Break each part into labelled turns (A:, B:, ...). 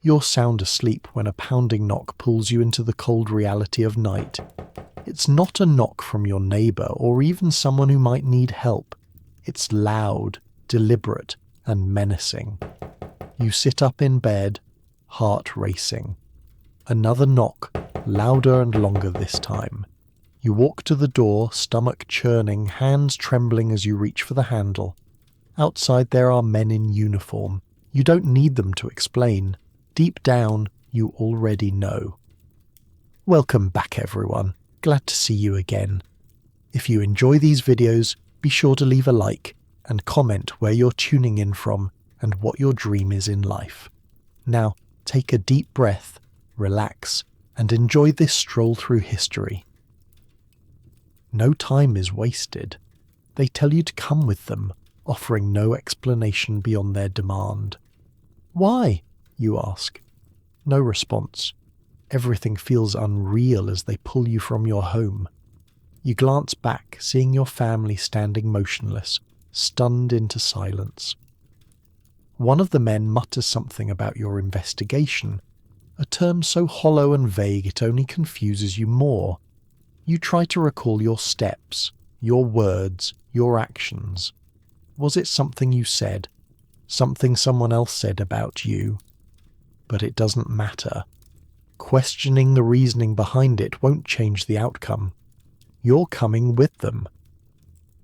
A: You're sound asleep when a pounding knock pulls you into the cold reality of night. It's not a knock from your neighbour or even someone who might need help. It's loud, deliberate, and menacing. You sit up in bed, heart racing. Another knock, louder and longer this time. You walk to the door, stomach churning, hands trembling as you reach for the handle. Outside there are men in uniform. You don't need them to explain. Deep down, you already know. Welcome back, everyone. Glad to see you again. If you enjoy these videos, be sure to leave a like and comment where you're tuning in from and what your dream is in life. Now, take a deep breath, relax, and enjoy this stroll through history. No time is wasted. They tell you to come with them, offering no explanation beyond their demand. Why? You ask. No response. Everything feels unreal as they pull you from your home. You glance back, seeing your family standing motionless, stunned into silence. One of the men mutters something about your investigation, a term so hollow and vague it only confuses you more. You try to recall your steps, your words, your actions. Was it something you said? Something someone else said about you? But it doesn't matter. Questioning the reasoning behind it won't change the outcome. You're coming with them.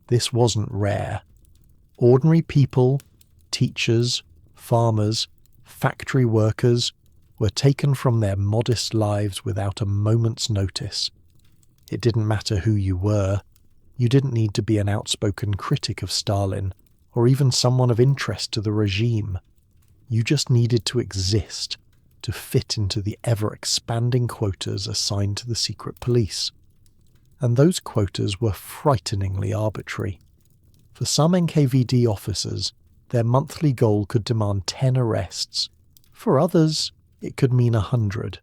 A: This wasn't rare. Ordinary people, teachers, farmers, factory workers were taken from their modest lives without a moment's notice. It didn't matter who you were. You didn't need to be an outspoken critic of Stalin, or even someone of interest to the regime. You just needed to exist, to fit into the ever-expanding quotas assigned to the secret police. And those quotas were frighteningly arbitrary. For some NKVD officers, their monthly goal could demand 10 arrests. For others, it could mean 100.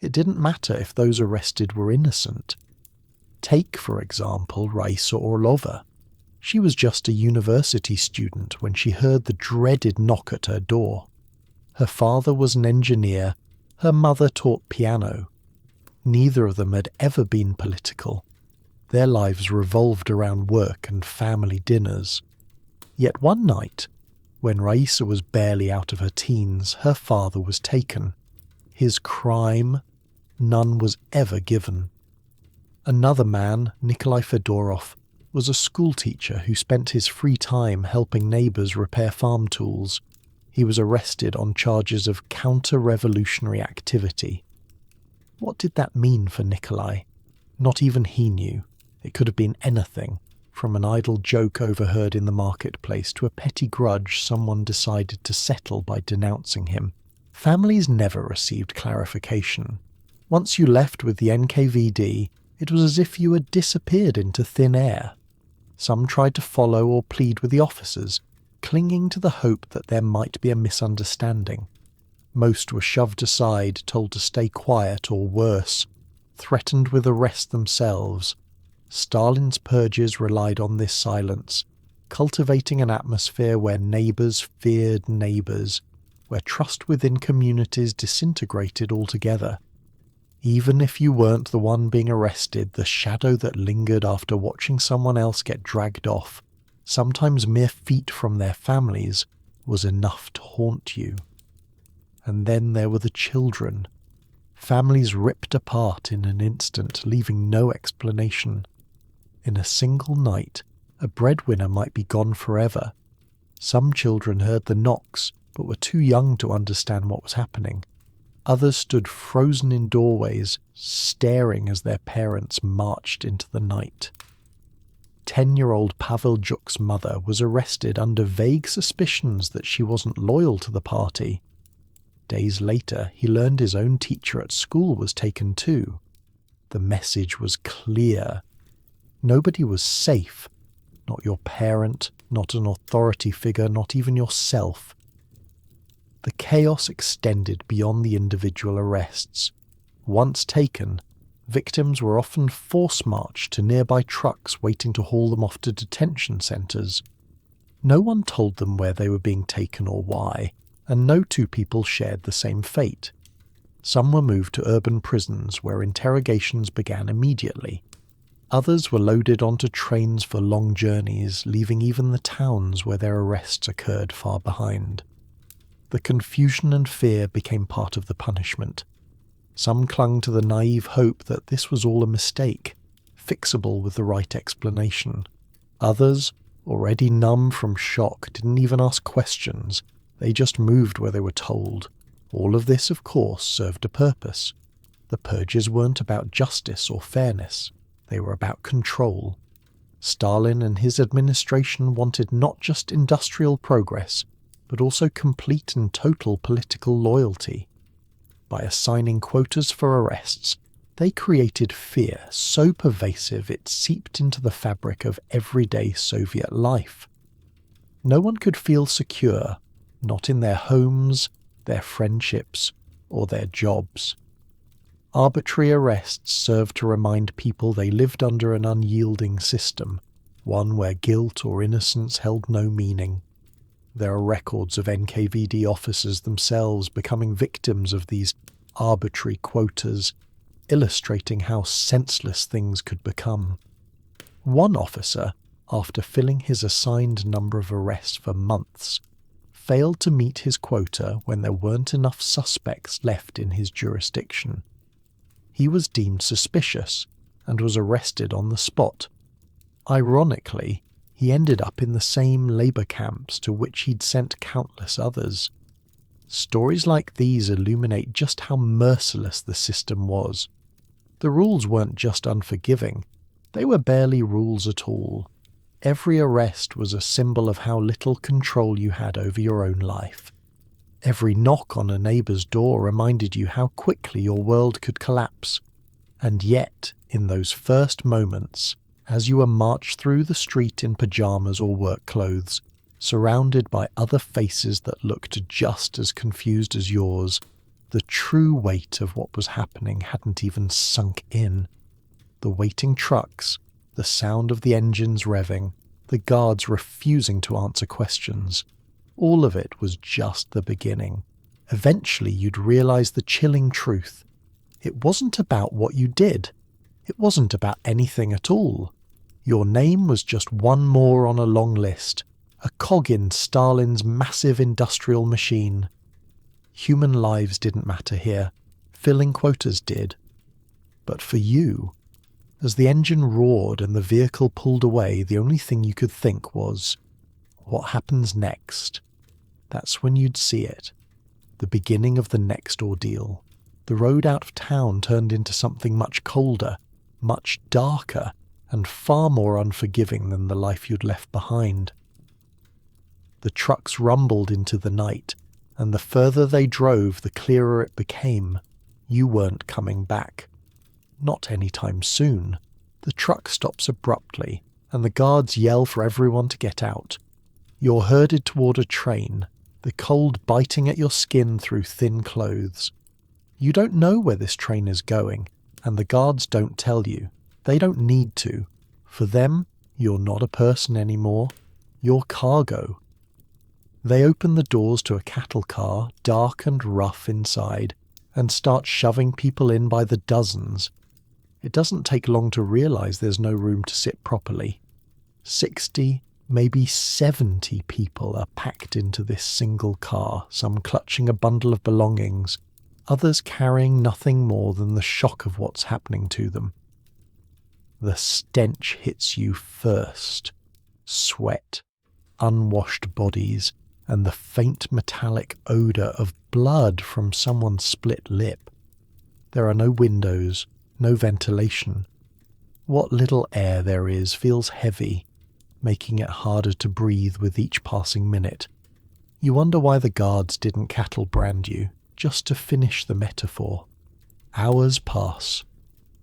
A: It didn't matter if those arrested were innocent. Take, for example, Raisa Orlova. She was just a university student when she heard the dreaded knock at her door. Her father was an engineer, her mother taught piano. Neither of them had ever been political. Their lives revolved around work and family dinners. Yet one night, when Raisa was barely out of her teens, her father was taken. His crime, none was ever given. Another man, Nikolai Fedorov, was a schoolteacher who spent his free time helping neighbours repair farm tools. He was arrested on charges of counter-revolutionary activity. What did that mean for Nikolai? Not even he knew. It could have been anything, from an idle joke overheard in the marketplace to a petty grudge someone decided to settle by denouncing him. Families never received clarification. Once you left with the NKVD, it was as if you had disappeared into thin air. Some tried to follow or plead with the officers, clinging to the hope that there might be a misunderstanding. Most were shoved aside, told to stay quiet or worse, threatened with arrest themselves. Stalin's purges relied on this silence, cultivating an atmosphere where neighbours feared neighbours, where trust within communities disintegrated altogether. Even if you weren't the one being arrested, the shadow that lingered after watching someone else get dragged off, sometimes mere feet from their families, was enough to haunt you. And then there were the children. Families ripped apart in an instant, leaving no explanation. In a single night, a breadwinner might be gone forever. Some children heard the knocks, but were too young to understand what was happening. Others stood frozen in doorways, staring as their parents marched into the night. 10-year-old Pavel Zhuk's mother was arrested under vague suspicions that she wasn't loyal to the party. Days later, he learned his own teacher at school was taken too. The message was clear. Nobody was safe. Not your parent, not an authority figure, not even yourself. The chaos extended beyond the individual arrests. Once taken, victims were often force-marched to nearby trucks waiting to haul them off to detention centres. No one told them where they were being taken or why. and no two people shared the same fate. Some were moved to urban prisons where interrogations began immediately. Others were loaded onto trains for long journeys, leaving even the towns where their arrests occurred far behind. The confusion and fear became part of the punishment. Some clung to the naive hope that this was all a mistake, fixable with the right explanation. Others, already numb from shock, didn't even ask questions. They just moved where they were told. All of this, of course, served a purpose. The purges weren't about justice or fairness. They were about control. Stalin and his administration wanted not just industrial progress, but also complete and total political loyalty. By assigning quotas for arrests, they created fear so pervasive it seeped into the fabric of everyday Soviet life. No one could feel secure, not in their homes, their friendships, or their jobs. Arbitrary arrests served to remind people they lived under an unyielding system, one where guilt or innocence held no meaning. There are records of NKVD officers themselves becoming victims of these arbitrary quotas, illustrating how senseless things could become. One officer, after filling his assigned number of arrests for months, failed to meet his quota when there weren't enough suspects left in his jurisdiction. He was deemed suspicious and was arrested on the spot. Ironically, he ended up in the same labour camps to which he'd sent countless others. Stories like these illuminate just how merciless the system was. The rules weren't just unforgiving, they were barely rules at all. Every arrest was a symbol of how little control you had over your own life. Every knock on a neighbour's door reminded you how quickly your world could collapse. And yet, in those first moments, as you were marched through the street in pyjamas or work clothes, surrounded by other faces that looked just as confused as yours, the true weight of what was happening hadn't even sunk in. The waiting trucks, the sound of the engines revving, the guards refusing to answer questions. All of it was just the beginning. Eventually you'd realize the chilling truth. It wasn't about what you did. It wasn't about anything at all. Your name was just one more on a long list, a cog in Stalin's massive industrial machine. Human lives didn't matter here. Filling quotas did. But for you, as the engine roared and the vehicle pulled away, the only thing you could think was, what happens next? That's when you'd see it. The beginning of the next ordeal. The road out of town turned into something much colder, much darker, and far more unforgiving than the life you'd left behind. The trucks rumbled into the night, and the further they drove, the clearer it became. You weren't coming back. Not anytime soon. The truck stops abruptly, and the guards yell for everyone to get out. You're herded toward a train, the cold biting at your skin through thin clothes. You don't know where this train is going, and the guards don't tell you. They don't need to. For them, you're not a person anymore. You're cargo. They open the doors to a cattle car, dark and rough inside, and start shoving people in by the dozens. It doesn't take long to realize there's no room to sit properly. 60, maybe 70 people are packed into this single car, some clutching a bundle of belongings, others carrying nothing more than the shock of what's happening to them. The stench hits you first. Sweat, unwashed bodies, and the faint metallic odour of blood from someone's split lip. There are no windows, no ventilation. What little air there is feels heavy, making it harder to breathe with each passing minute. You wonder why the guards didn't cattle brand you, just to finish the metaphor. Hours pass.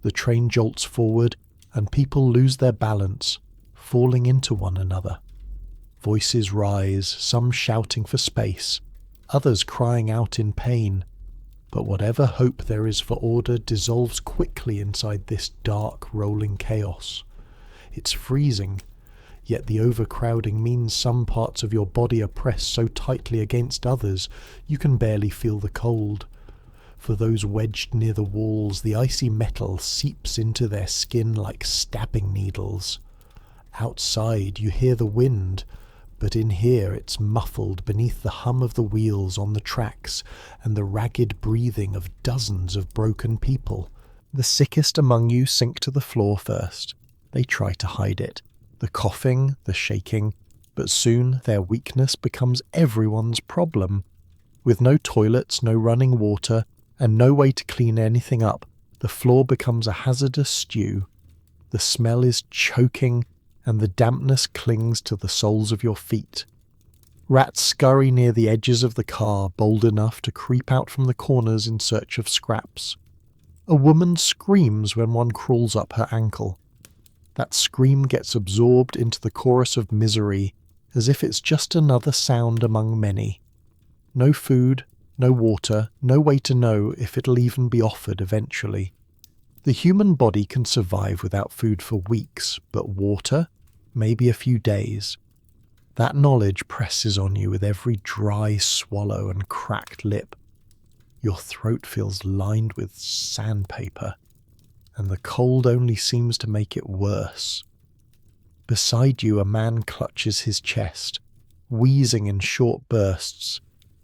A: The train jolts forward, and people lose their balance, falling into one another. Voices rise, some shouting for space, others crying out in pain. But whatever hope there is for order dissolves quickly inside this dark, rolling chaos. It's freezing. Yet the overcrowding means some parts of your body are pressed so tightly against others you can barely feel the cold. For those wedged near the walls, the icy metal seeps into their skin like stabbing needles. Outside you hear the wind, but in here it's muffled beneath the hum of the wheels on the tracks and the ragged breathing of dozens of broken people. The sickest among you sink to the floor first. They try to hide it. The coughing, the shaking, but soon their weakness becomes everyone's problem. With no toilets, no running water, and no way to clean anything up, the floor becomes a hazardous stew. The smell is choking, and the dampness clings to the soles of your feet. Rats scurry near the edges of the car, bold enough to creep out from the corners in search of scraps. A woman screams when one crawls up her ankle. That scream gets absorbed into the chorus of misery, as if it's just another sound among many. No food, no water, no way to know if it'll even be offered eventually. The human body can survive without food for weeks, but water, maybe a few days. That knowledge presses on you with every dry swallow and cracked lip. Your throat feels lined with sandpaper, and the cold only seems to make it worse. Beside you, a man clutches his chest, wheezing in short bursts.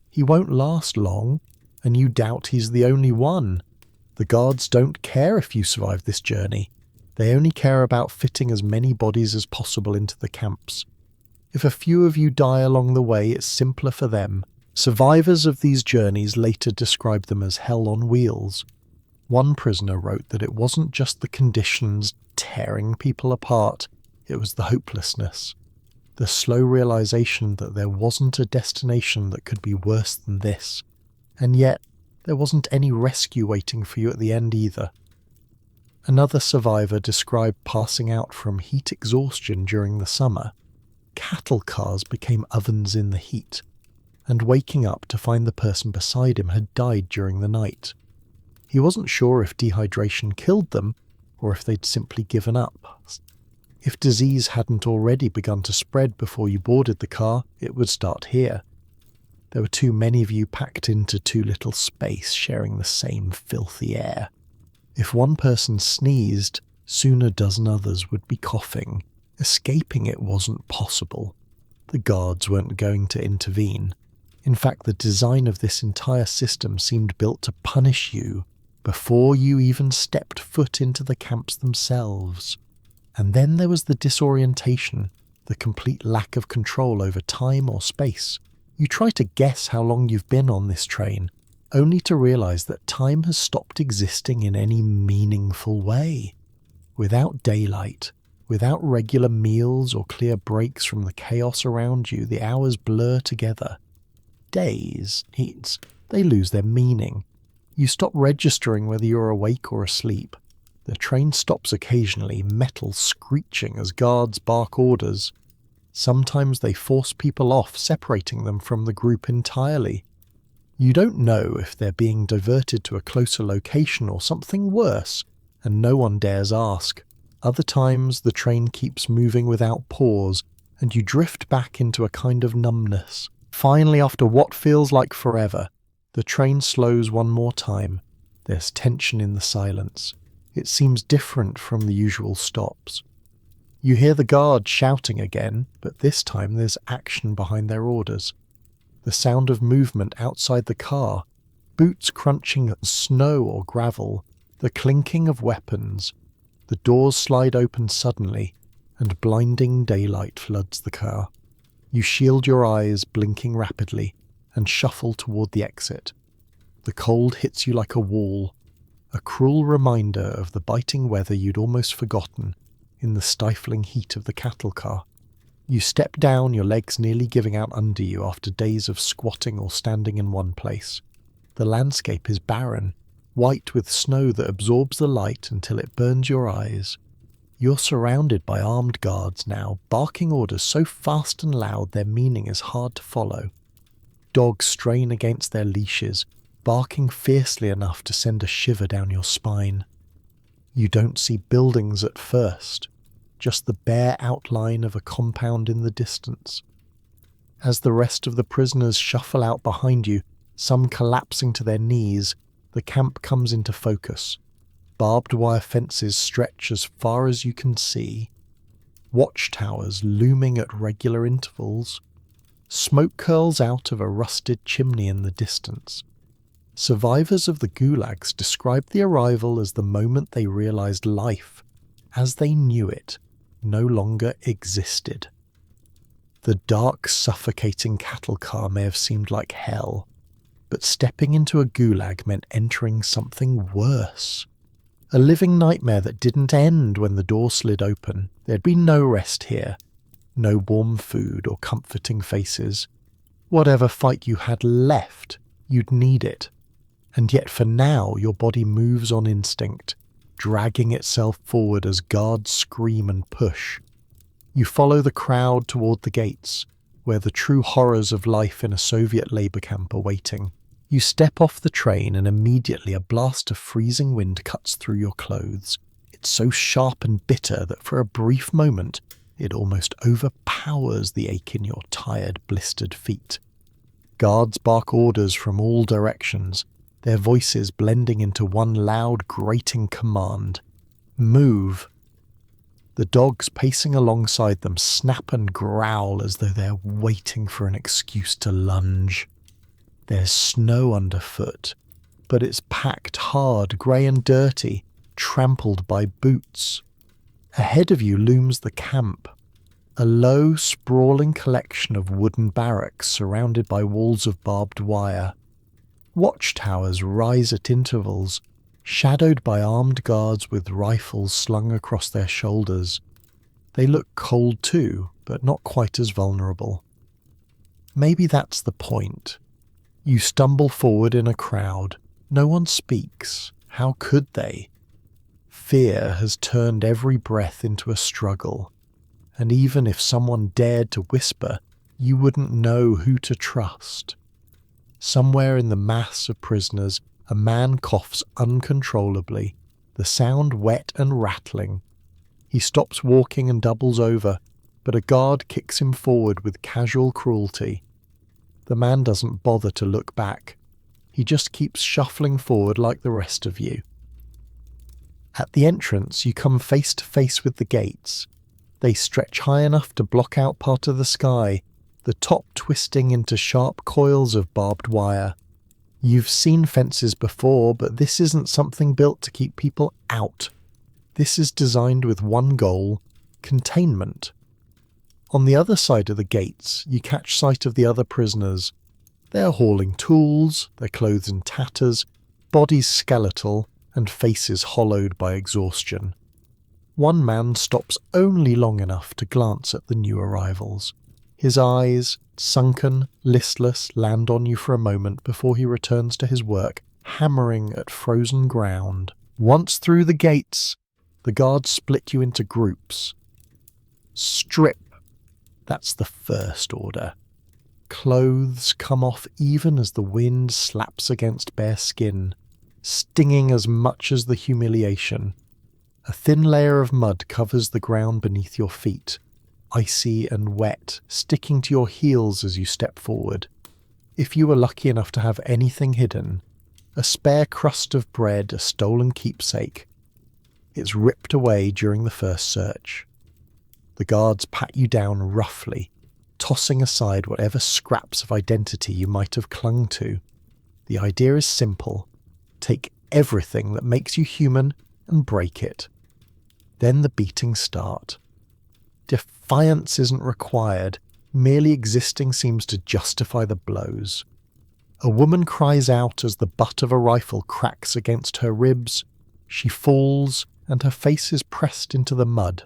A: He won't last long, and you doubt he's the only one. The guards don't care if you survive this journey. They only care about fitting as many bodies as possible into the camps. If a few of you die along the way, it's simpler for them. Survivors of these journeys later describe them as hell on wheels. One prisoner wrote that it wasn't just the conditions tearing people apart, it was the hopelessness. The slow realization that there wasn't a destination that could be worse than this. And yet, there wasn't any rescue waiting for you at the end either. Another survivor described passing out from heat exhaustion during the summer. Cattle cars became ovens in the heat, and waking up to find the person beside him had died during the night. He wasn't sure if dehydration killed them, or if they'd simply given up. If disease hadn't already begun to spread before you boarded the car, it would start here. There were too many of you packed into too little space, sharing the same filthy air. If one person sneezed, soon a dozen others would be coughing. Escaping it wasn't possible. The guards weren't going to intervene. In fact, the design of this entire system seemed built to punish you before you even stepped foot into the camps themselves. And then there was the disorientation, the complete lack of control over time or space. You try to guess how long you've been on this train, only to realize that time has stopped existing in any meaningful way. Without daylight, without regular meals or clear breaks from the chaos around you, the hours blur together. Days, they lose their meaning. You stop registering whether you're awake or asleep. The train stops occasionally, metal screeching as guards bark orders. Sometimes they force people off, separating them from the group entirely. You don't know if they're being diverted to a closer location or something worse, and no one dares ask. Other times the train keeps moving without pause, and you drift back into a kind of numbness. Finally, after what feels like forever, the train slows one more time. There's tension in the silence. It seems different from the usual stops. You hear the guard shouting again, but this time there's action behind their orders. The sound of movement outside the car, boots crunching snow or gravel, the clinking of weapons. The doors slide open suddenly, and blinding daylight floods the car. You shield your eyes, blinking rapidly, and shuffle toward the exit. The cold hits you like a wall, a cruel reminder of the biting weather you'd almost forgotten in the stifling heat of the cattle car. You step down, your legs nearly giving out under you after days of squatting or standing in one place. The landscape is barren, white with snow that absorbs the light until it burns your eyes. You're surrounded by armed guards now, barking orders so fast and loud their meaning is hard to follow. Dogs strain against their leashes, barking fiercely enough to send a shiver down your spine. You don't see buildings at first. just the bare outline of a compound in the distance. As the rest of the prisoners shuffle out behind you, some collapsing to their knees, the camp comes into focus. Barbed wire fences stretch as far as you can see. Watchtowers looming at regular intervals. Smoke curls out of a rusted chimney in the distance. Survivors of the gulags describe the arrival as the moment they realized life, as they knew it, no longer existed. The dark, suffocating cattle car may have seemed like hell, but stepping into a gulag meant entering something worse. A living nightmare that didn't end when the door slid open. There'd be no rest here. No warm food or comforting faces. Whatever fight you had left, you'd need it. And yet for now, your body moves on instinct, dragging itself forward as guards scream and push. You follow the crowd toward the gates, where the true horrors of life in a Soviet labor camp are waiting. You step off the train and immediately a blast of freezing wind cuts through your clothes. It's so sharp and bitter that for a brief moment, it almost overpowers the ache in your tired, blistered feet. Guards bark orders from all directions, their voices blending into one loud, grating command. Move. The dogs pacing alongside them snap and growl as though they're waiting for an excuse to lunge. There's snow underfoot, but it's packed hard, grey and dirty, trampled by boots. Ahead of you looms the camp, a low, sprawling collection of wooden barracks surrounded by walls of barbed wire. Watchtowers rise at intervals, shadowed by armed guards with rifles slung across their shoulders. They look cold too, but not quite as vulnerable. Maybe that's the point. You stumble forward in a crowd. No one speaks. How could they? Fear has turned every breath into a struggle, and even if someone dared to whisper, you wouldn't know who to trust. Somewhere in the mass of prisoners, a man coughs uncontrollably, the sound wet and rattling. He stops walking and doubles over, but a guard kicks him forward with casual cruelty. The man doesn't bother to look back. He just keeps shuffling forward like the rest of you. At the entrance, you come face to face with the gates. They stretch high enough to block out part of the sky, the top twisting into sharp coils of barbed wire. You've seen fences before, but this isn't something built to keep people out. This is designed with one goal: containment. On the other side of the gates, you catch sight of the other prisoners. They are hauling tools, their clothes in tatters, bodies skeletal, and faces hollowed by exhaustion. One man stops only long enough to glance at the new arrivals. His eyes, sunken, listless, land on you for a moment before he returns to his work, hammering at frozen ground. Once through the gates, the guards split you into groups. Strip. That's the first order. Clothes come off even as the wind slaps against bare skin, stinging as much as the humiliation. A thin layer of mud covers the ground beneath your feet, icy and wet, sticking to your heels as you step forward. If you were lucky enough to have anything hidden, a spare crust of bread, a stolen keepsake, it's ripped away during the first search. The guards pat you down roughly, tossing aside whatever scraps of identity you might have clung to. The idea is simple. Take everything that makes you human and break it. Then the beatings start. Defiance isn't required. Merely existing seems to justify the blows. A woman cries out as the butt of a rifle cracks against her ribs. She falls, and her face is pressed into the mud.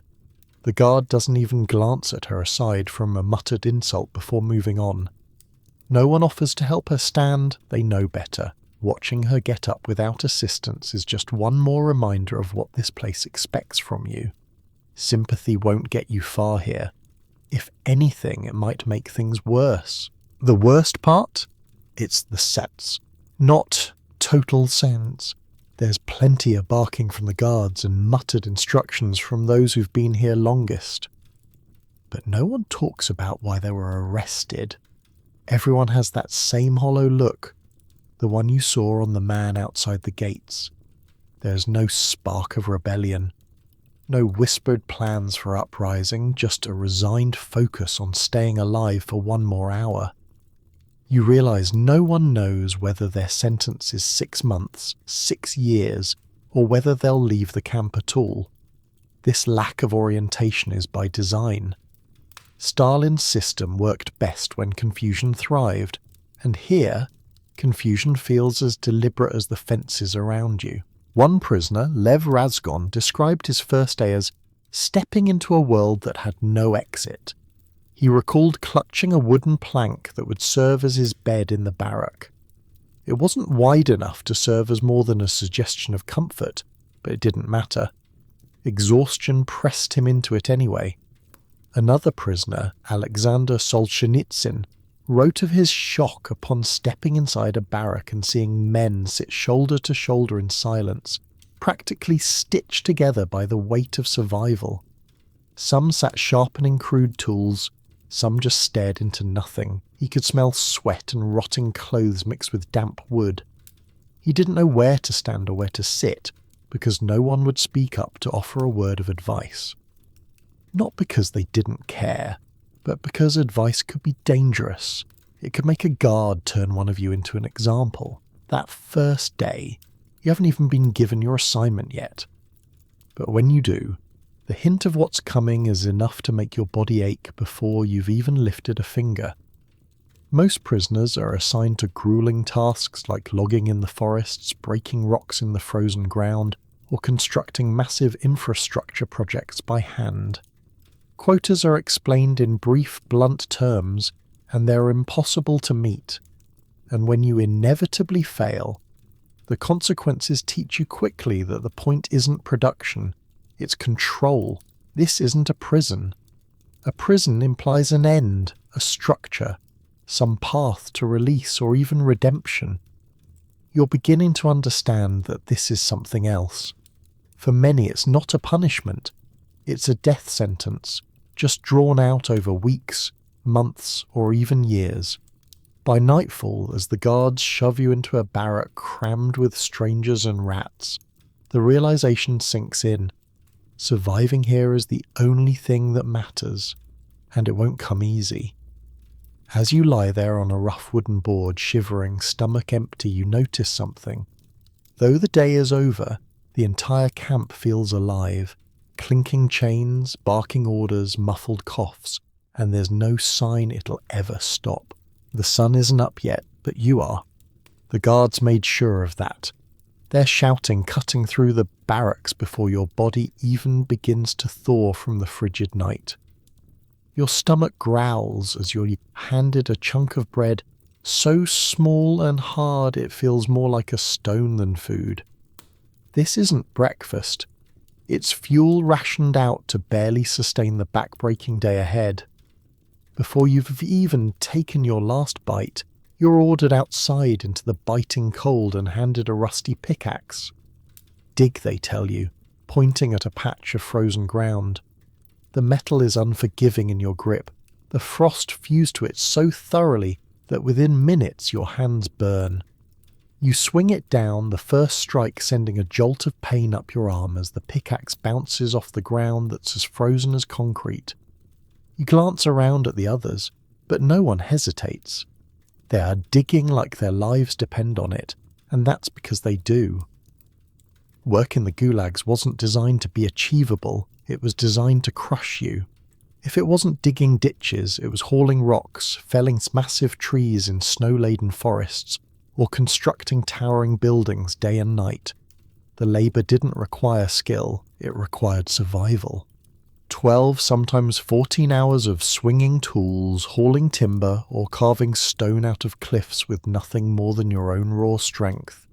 A: The guard doesn't even glance at her aside from a muttered insult before moving on. No one offers to help her stand. They know better. Watching her get up without assistance is just one more reminder of what this place expects from you. Sympathy won't get you far here. If anything, it might make things worse. The worst part? It's the sets. Not total sense. There's plenty of barking from the guards and muttered instructions from those who've been here longest. But no one talks about why they were arrested. Everyone has that same hollow look, the one you saw on the man outside the gates. There's no spark of rebellion, no whispered plans for uprising, just a resigned focus on staying alive for one more hour. You realise no one knows whether their sentence is 6 months, 6 years, or whether they'll leave the camp at all. This lack of orientation is by design. Stalin's system worked best when confusion thrived, and here, confusion feels as deliberate as the fences around you. One prisoner, Lev Razgon, described his first day as stepping into a world that had no exit. He recalled clutching a wooden plank that would serve as his bed in the barrack. It wasn't wide enough to serve as more than a suggestion of comfort, but it didn't matter. Exhaustion pressed him into it anyway. Another prisoner, Alexander Solzhenitsyn, wrote of his shock upon stepping inside a barrack and seeing men sit shoulder to shoulder in silence, practically stitched together by the weight of survival. Some sat sharpening crude tools, some just stared into nothing. He could smell sweat and rotting clothes mixed with damp wood. He didn't know where to stand or where to sit, because no one would speak up to offer a word of advice. Not because they didn't care, but because advice could be dangerous. It could make a guard turn one of you into an example. That first day, you haven't even been given your assignment yet. But when you do, the hint of what's coming is enough to make your body ache before you've even lifted a finger. Most prisoners are assigned to grueling tasks like logging in the forests, breaking rocks in the frozen ground, or constructing massive infrastructure projects by hand. Quotas are explained in brief, blunt terms, and they're impossible to meet. And when you inevitably fail, the consequences teach you quickly that the point isn't production, it's control. This isn't a prison. A prison implies an end, a structure, some path to release or even redemption. You're beginning to understand that this is something else. For many, it's not a punishment. It's a death sentence, just drawn out over weeks, months, or even years. By nightfall, as the guards shove you into a barrack crammed with strangers and rats, the realization sinks in. Surviving here is the only thing that matters, and it won't come easy. As you lie there on a rough wooden board, shivering, stomach empty, you notice something. Though the day is over, the entire camp feels alive. Clinking chains, barking orders, muffled coughs, and there's no sign it'll ever stop. The sun isn't up yet, but you are. The guards made sure of that. They're shouting, cutting through the barracks before your body even begins to thaw from the frigid night. Your stomach growls as you're handed a chunk of bread so small and hard it feels more like a stone than food. This isn't breakfast. It's fuel rationed out to barely sustain the back-breaking day ahead. Before you've even taken your last bite, you're ordered outside into the biting cold and handed a rusty pickaxe. Dig, they tell you, pointing at a patch of frozen ground. The metal is unforgiving in your grip. The frost fused to it so thoroughly that within minutes your hands burn. You swing it down, the first strike sending a jolt of pain up your arm as the pickaxe bounces off the ground that's as frozen as concrete. You glance around at the others, but no one hesitates. They are digging like their lives depend on it, and that's because they do. Work in the gulags wasn't designed to be achievable, it was designed to crush you. If it wasn't digging ditches, it was hauling rocks, felling massive trees in snow-laden forests, or constructing towering buildings day and night. The labour didn't require skill, it required survival. 12, sometimes 14 hours of swinging tools, hauling timber, or carving stone out of cliffs with nothing more than your own raw strength.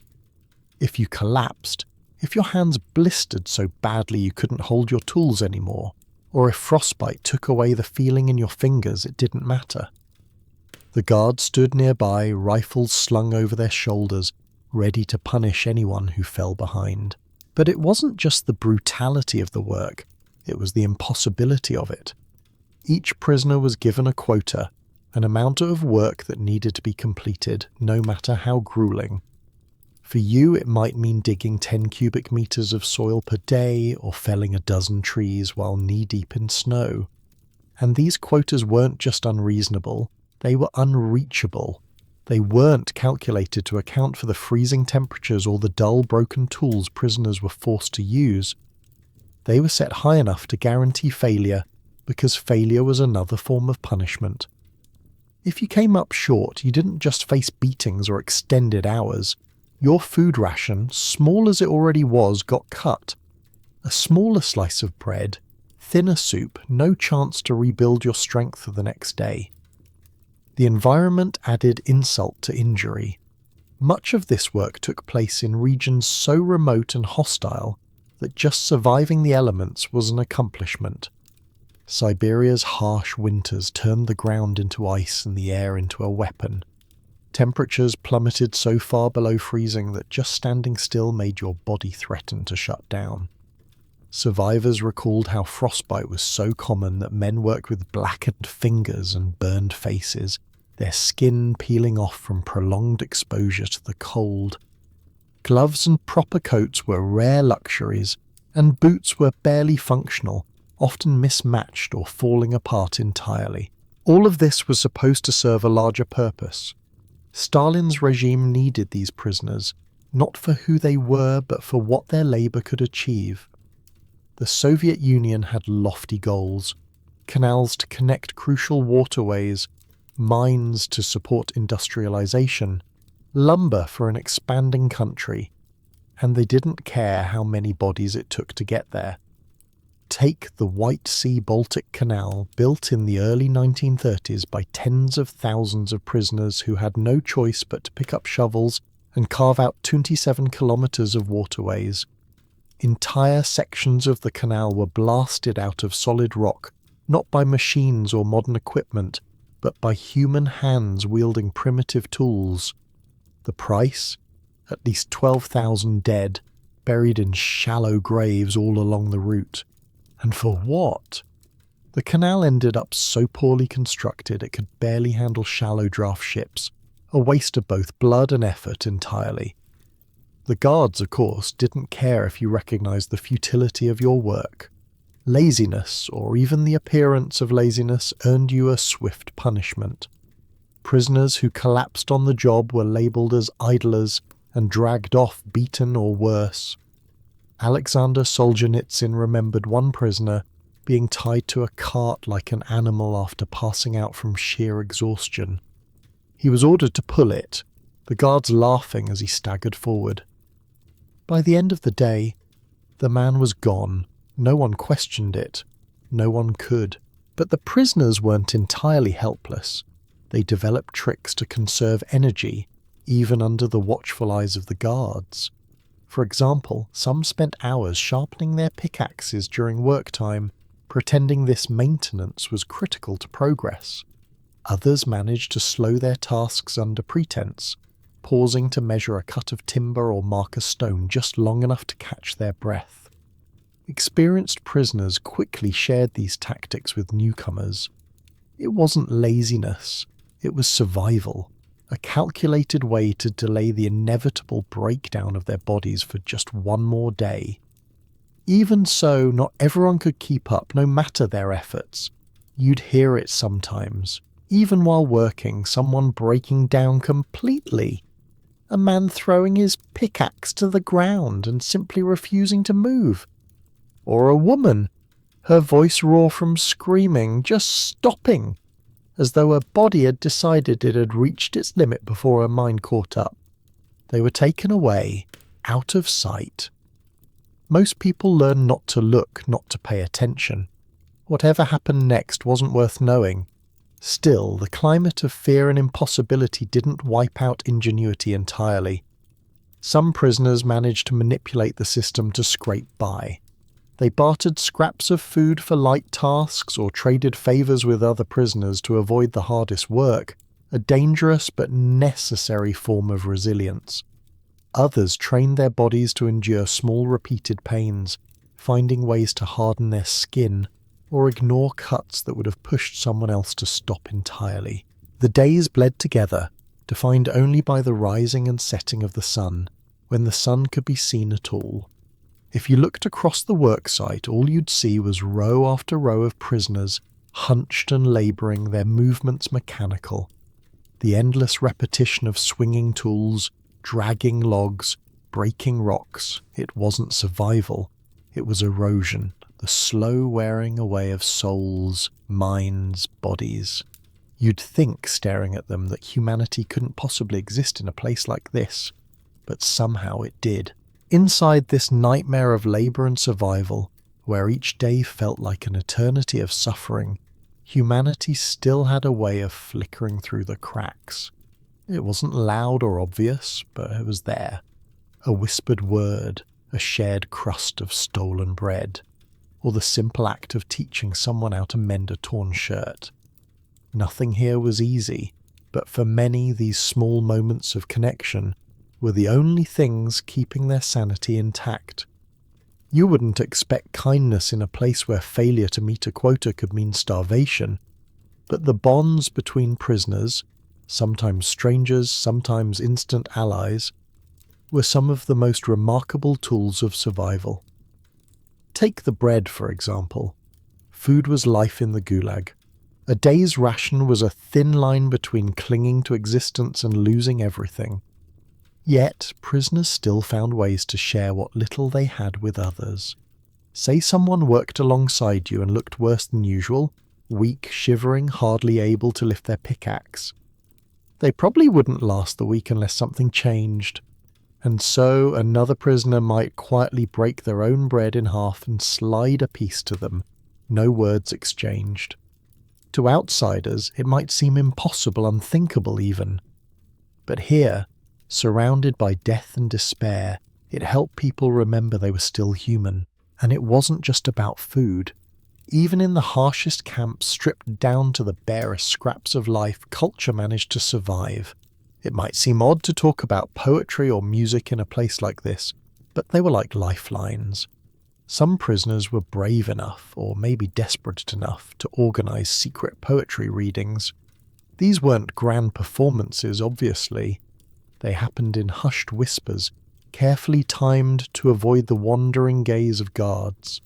A: If you collapsed, if your hands blistered so badly you couldn't hold your tools anymore, or if frostbite took away the feeling in your fingers, it didn't matter. The guards stood nearby, rifles slung over their shoulders, ready to punish anyone who fell behind. But it wasn't just the brutality of the work, it was the impossibility of it. Each prisoner was given a quota, an amount of work that needed to be completed, no matter how grueling. For you, it might mean digging 10 cubic meters of soil per day or felling a dozen trees while knee-deep in snow. And these quotas weren't just unreasonable, they were unreachable. They weren't calculated to account for the freezing temperatures or the dull, broken tools prisoners were forced to use. They were set high enough to guarantee failure, because failure was another form of punishment. If you came up short, you didn't just face beatings or extended hours. Your food ration, small as it already was, got cut. A smaller slice of bread, thinner soup, no chance to rebuild your strength for the next day. The environment added insult to injury. Much of this work took place in regions so remote and hostile that just surviving the elements was an accomplishment. Siberia's harsh winters turned the ground into ice and the air into a weapon. Temperatures plummeted so far below freezing that just standing still made your body threaten to shut down. Survivors recalled how frostbite was so common that men worked with blackened fingers and burned faces, their skin peeling off from prolonged exposure to the cold. Gloves and proper coats were rare luxuries, and boots were barely functional, often mismatched or falling apart entirely. All of this was supposed to serve a larger purpose. Stalin's regime needed these prisoners, not for who they were, but for what their labour could achieve. The Soviet Union had lofty goals: canals to connect crucial waterways, mines to support industrialization, lumber for an expanding country, and they didn't care how many bodies it took to get there. Take the White Sea-Baltic Canal, built in the early 1930s by tens of thousands of prisoners who had no choice but to pick up shovels and carve out 27 kilometers of waterways. Entire sections of the canal were blasted out of solid rock, not by machines or modern equipment, but by human hands wielding primitive tools. The price? At least 12,000 dead, buried in shallow graves all along the route. And for what? The canal ended up so poorly constructed it could barely handle shallow draft ships, a waste of both blood and effort entirely. The guards, of course, didn't care if you recognized the futility of your work. Laziness, or even the appearance of laziness, earned you a swift punishment. Prisoners who collapsed on the job were labelled as idlers and dragged off beaten or worse. Alexander Solzhenitsyn remembered one prisoner being tied to a cart like an animal after passing out from sheer exhaustion. He was ordered to pull it, the guards laughing as he staggered forward. By the end of the day, the man was gone. No one questioned it. No one could. But the prisoners weren't entirely helpless. They developed tricks to conserve energy, even under the watchful eyes of the guards. For example, some spent hours sharpening their pickaxes during work time, pretending this maintenance was critical to progress. Others managed to slow their tasks under pretense, pausing to measure a cut of timber or mark a stone just long enough to catch their breath. Experienced prisoners quickly shared these tactics with newcomers. It wasn't laziness, it was survival. A calculated way to delay the inevitable breakdown of their bodies for just one more day. Even so, not everyone could keep up, no matter their efforts. You'd hear it sometimes, even while working, someone breaking down completely. A man throwing his pickaxe to the ground and simply refusing to move. Or a woman, her voice raw from screaming, just stopping, as though her body had decided it had reached its limit before her mind caught up. They were taken away, out of sight. Most people learn not to look, not to pay attention. Whatever happened next wasn't worth knowing. Still, the climate of fear and impossibility didn't wipe out ingenuity entirely. Some prisoners managed to manipulate the system to scrape by. They bartered scraps of food for light tasks or traded favours with other prisoners to avoid the hardest work, a dangerous but necessary form of resilience. Others trained their bodies to endure small repeated pains, finding ways to harden their skin or ignore cuts that would have pushed someone else to stop entirely. The days bled together, defined only by the rising and setting of the sun, when the sun could be seen at all. If you looked across the worksite, all you'd see was row after row of prisoners, hunched and labouring, their movements mechanical. The endless repetition of swinging tools, dragging logs, breaking rocks. It wasn't survival. It was erosion, the slow wearing away of souls, minds, bodies. You'd think, staring at them, that humanity couldn't possibly exist in a place like this, but somehow it did. Inside this nightmare of labour and survival, where each day felt like an eternity of suffering, humanity still had a way of flickering through the cracks. It wasn't loud or obvious, but it was there. A whispered word, a shared crust of stolen bread, or the simple act of teaching someone how to mend a torn shirt. Nothing here was easy, but for many these small moments of connection were the only things keeping their sanity intact. You wouldn't expect kindness in a place where failure to meet a quota could mean starvation, but the bonds between prisoners, sometimes strangers, sometimes instant allies, were some of the most remarkable tools of survival. Take the bread, for example. Food was life in the Gulag. A day's ration was a thin line between clinging to existence and losing everything. Yet, prisoners still found ways to share what little they had with others. Say someone worked alongside you and looked worse than usual, weak, shivering, hardly able to lift their pickaxe. They probably wouldn't last the week unless something changed. And so another prisoner might quietly break their own bread in half and slide a piece to them, no words exchanged. To outsiders, it might seem impossible, unthinkable even. But here, surrounded by death and despair, it helped people remember they were still human. And it wasn't just about food. Even in the harshest camps, stripped down to the barest scraps of life, culture managed to survive. It might seem odd to talk about poetry or music in a place like this, but they were like lifelines. Some prisoners were brave enough, or maybe desperate enough, to organise secret poetry readings. These weren't grand performances, obviously. They happened in hushed whispers, carefully timed to avoid the wandering gaze of guards.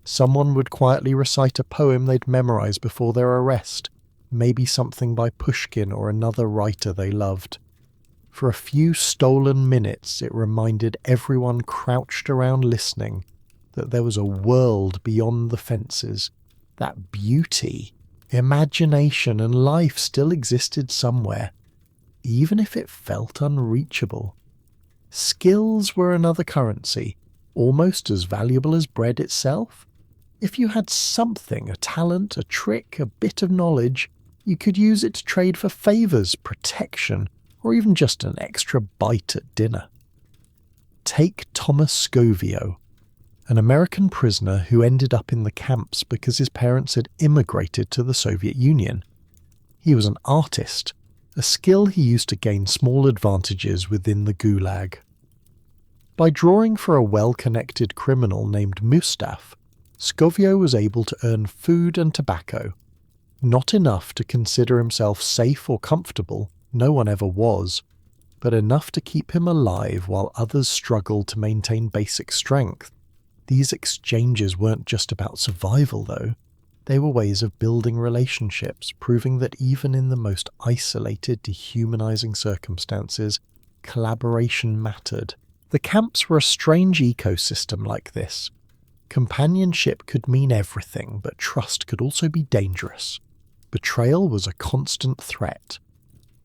A: Someone would quietly recite a poem they'd memorised before their arrest, maybe something by Pushkin or another writer they loved. For a few stolen minutes, it reminded everyone crouched around listening that there was a world beyond the fences, that beauty, imagination and life still existed somewhere, even if it felt unreachable. Skills were another currency, almost as valuable as bread itself. If you had something, a talent, a trick, a bit of knowledge, you could use it to trade for favours, protection, or even just an extra bite at dinner. Take Thomas Scovio, an American prisoner who ended up in the camps because his parents had immigrated to the Soviet Union. He was an artist, a skill he used to gain small advantages within the Gulag. By drawing for a well-connected criminal named Mustaf, Scovio was able to earn food and tobacco. Not enough to consider himself safe or comfortable, no one ever was, but enough to keep him alive while others struggled to maintain basic strength. These exchanges weren't just about survival, though. They were ways of building relationships, proving that even in the most isolated, dehumanizing circumstances, collaboration mattered. The camps were a strange ecosystem like this. Companionship could mean everything, but trust could also be dangerous. Betrayal was a constant threat.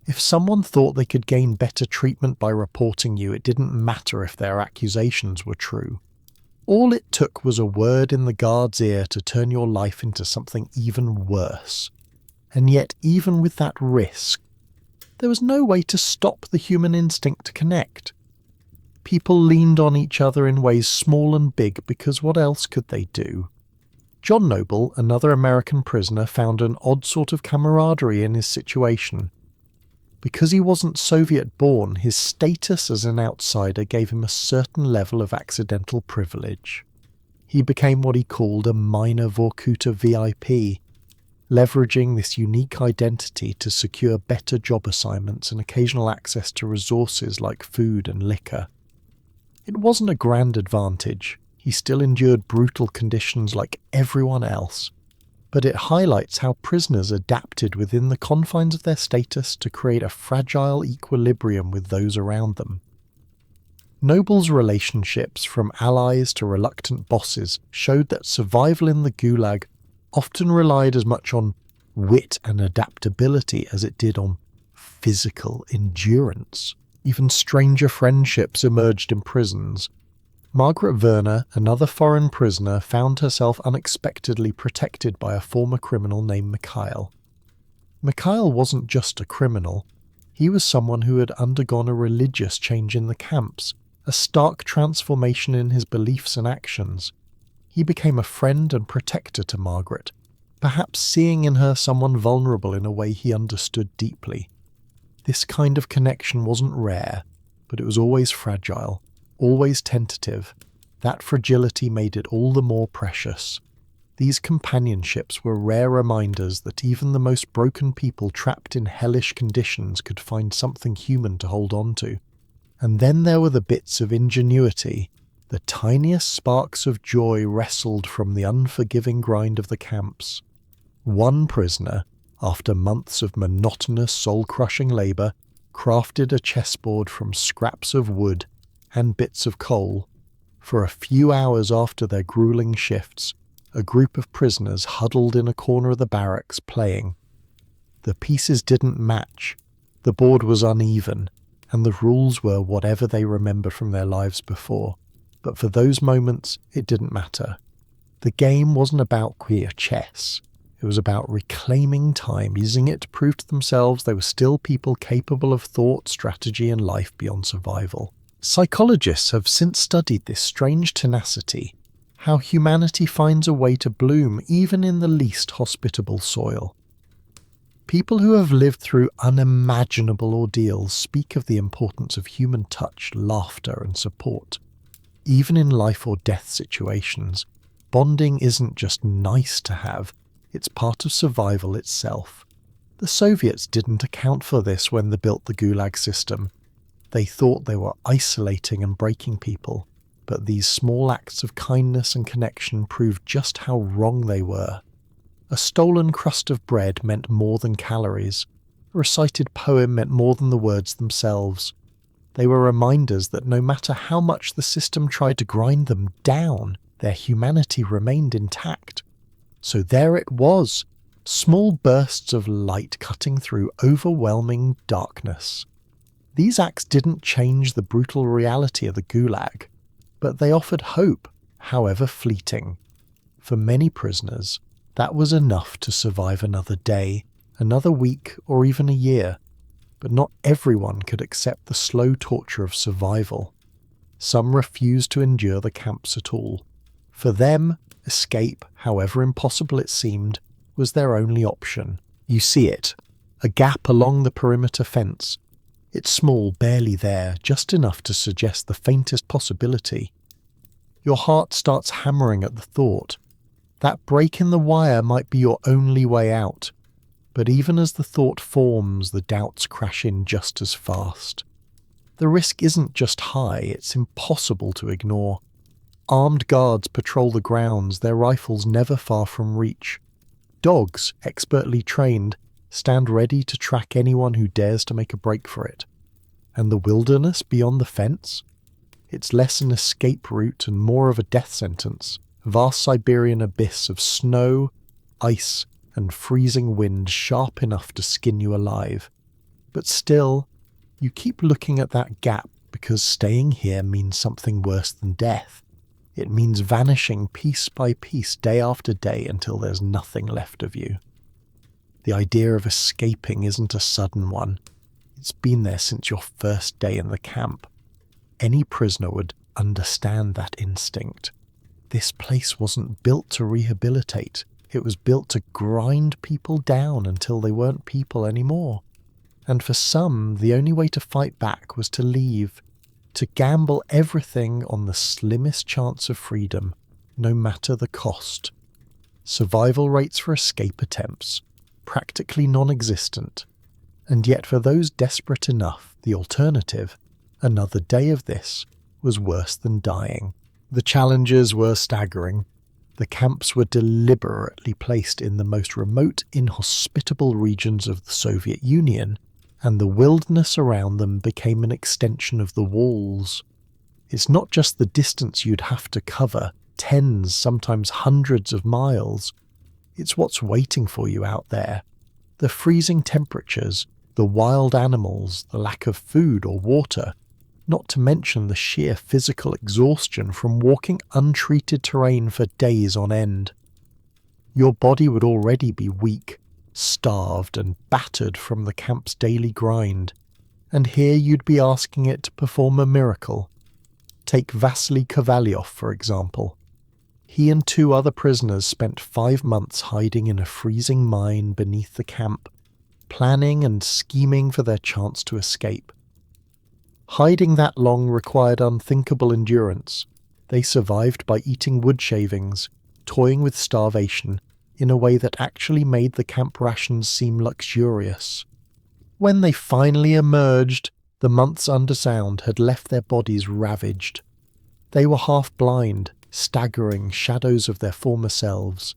A: If someone thought they could gain better treatment by reporting you, it didn't matter if their accusations were true. All it took was a word in the guard's ear to turn your life into something even worse. And yet, even with that risk, there was no way to stop the human instinct to connect. People leaned on each other in ways small and big because what else could they do? John Noble, another American prisoner, found an odd sort of camaraderie in his situation. Because he wasn't Soviet-born, his status as an outsider gave him a certain level of accidental privilege. He became what he called a minor Vorkuta VIP, leveraging this unique identity to secure better job assignments and occasional access to resources like food and liquor. It wasn't a grand advantage. He still endured brutal conditions like everyone else, but it highlights how prisoners adapted within the confines of their status to create a fragile equilibrium with those around them. Noble's relationships, from allies to reluctant bosses, showed that survival in the Gulag often relied as much on wit and adaptability as it did on physical endurance. Even stranger friendships emerged in prisons. Margaret Werner, another foreign prisoner, found herself unexpectedly protected by a former criminal named Mikhail. Mikhail wasn't just a criminal. He was someone who had undergone a religious change in the camps, a stark transformation in his beliefs and actions. He became a friend and protector to Margaret, perhaps seeing in her someone vulnerable in a way he understood deeply. This kind of connection wasn't rare, but it was always fragile, always tentative. That fragility made it all the more precious. These companionships were rare reminders that even the most broken people trapped in hellish conditions could find something human to hold on to. And then there were the bits of ingenuity. The tiniest sparks of joy wrestled from the unforgiving grind of the camps. One prisoner, after months of monotonous, soul-crushing labour, crafted a chessboard from scraps of wood and bits of coal. For a few hours after their grueling shifts, a group of prisoners huddled in a corner of the barracks playing. The pieces didn't match, the board was uneven, and the rules were whatever they remembered from their lives before. But for those moments, it didn't matter. The game wasn't about queer chess. It was about reclaiming time, using it to prove to themselves they were still people capable of thought, strategy, and life beyond survival. Psychologists have since studied this strange tenacity, how humanity finds a way to bloom even in the least hospitable soil. People who have lived through unimaginable ordeals speak of the importance of human touch, laughter, and support. Even in life or death situations, bonding isn't just nice to have, it's part of survival itself. The Soviets didn't account for this when they built the Gulag system. They thought they were isolating and breaking people, but these small acts of kindness and connection proved just how wrong they were. A stolen crust of bread meant more than calories. A recited poem meant more than the words themselves. They were reminders that no matter how much the system tried to grind them down, their humanity remained intact. So there it was, small bursts of light cutting through overwhelming darkness. These acts didn't change the brutal reality of the Gulag, but they offered hope, however fleeting. For many prisoners, that was enough to survive another day, another week, or even a year. But not everyone could accept the slow torture of survival. Some refused to endure the camps at all. For them, escape, however impossible it seemed, was their only option. You see it, a gap along the perimeter fence. It's small, barely there, just enough to suggest the faintest possibility. Your heart starts hammering at the thought. That break in the wire might be your only way out. But even as the thought forms, the doubts crash in just as fast. The risk isn't just high, it's impossible to ignore. Armed guards patrol the grounds, their rifles never far from reach. Dogs, expertly trained, stand ready to track anyone who dares to make a break for it. And the wilderness beyond the fence? It's less an escape route and more of a death sentence. Vast Siberian abyss of snow, ice, and freezing wind sharp enough to skin you alive. But still, you keep looking at that gap because staying here means something worse than death. It means vanishing piece by piece, day after day, until there's nothing left of you. The idea of escaping isn't a sudden one. It's been there since your first day in the camp. Any prisoner would understand that instinct. This place wasn't built to rehabilitate. It was built to grind people down until they weren't people anymore. And for some, the only way to fight back was to leave, to gamble everything on the slimmest chance of freedom, no matter the cost. Survival rates for escape attempts, practically non-existent. And yet for those desperate enough, the alternative, another day of this, was worse than dying. The challenges were staggering. The camps were deliberately placed in the most remote, inhospitable regions of the Soviet Union, and the wilderness around them became an extension of the walls. It's not just the distance you'd have to cover, tens, sometimes hundreds of miles. It's what's waiting for you out there. The freezing temperatures, the wild animals, the lack of food or water, not to mention the sheer physical exhaustion from walking untreated terrain for days on end. Your body would already be weak, starved and battered from the camp's daily grind, and here you'd be asking it to perform a miracle. Take Vasily Kovalyov, for example. He and 2 other prisoners spent 5 months hiding in a freezing mine beneath the camp, planning and scheming for their chance to escape. Hiding that long required unthinkable endurance. They survived by eating wood shavings, toying with starvation, in a way that actually made the camp rations seem luxurious. When they finally emerged, the months under sound had left their bodies ravaged. They were half blind, staggering shadows of their former selves.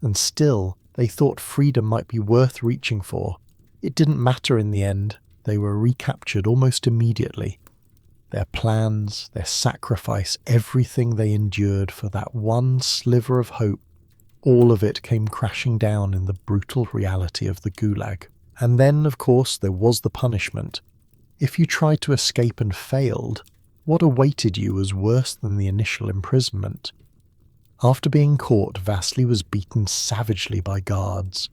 A: And still, they thought freedom might be worth reaching for. It didn't matter in the end. They were recaptured almost immediately. Their plans, their sacrifice, everything they endured for that one sliver of hope, all of it came crashing down in the brutal reality of the Gulag. And then, of course, there was the punishment. If you tried to escape and failed, what awaited you was worse than the initial imprisonment. After being caught, Vasily was beaten savagely by guards.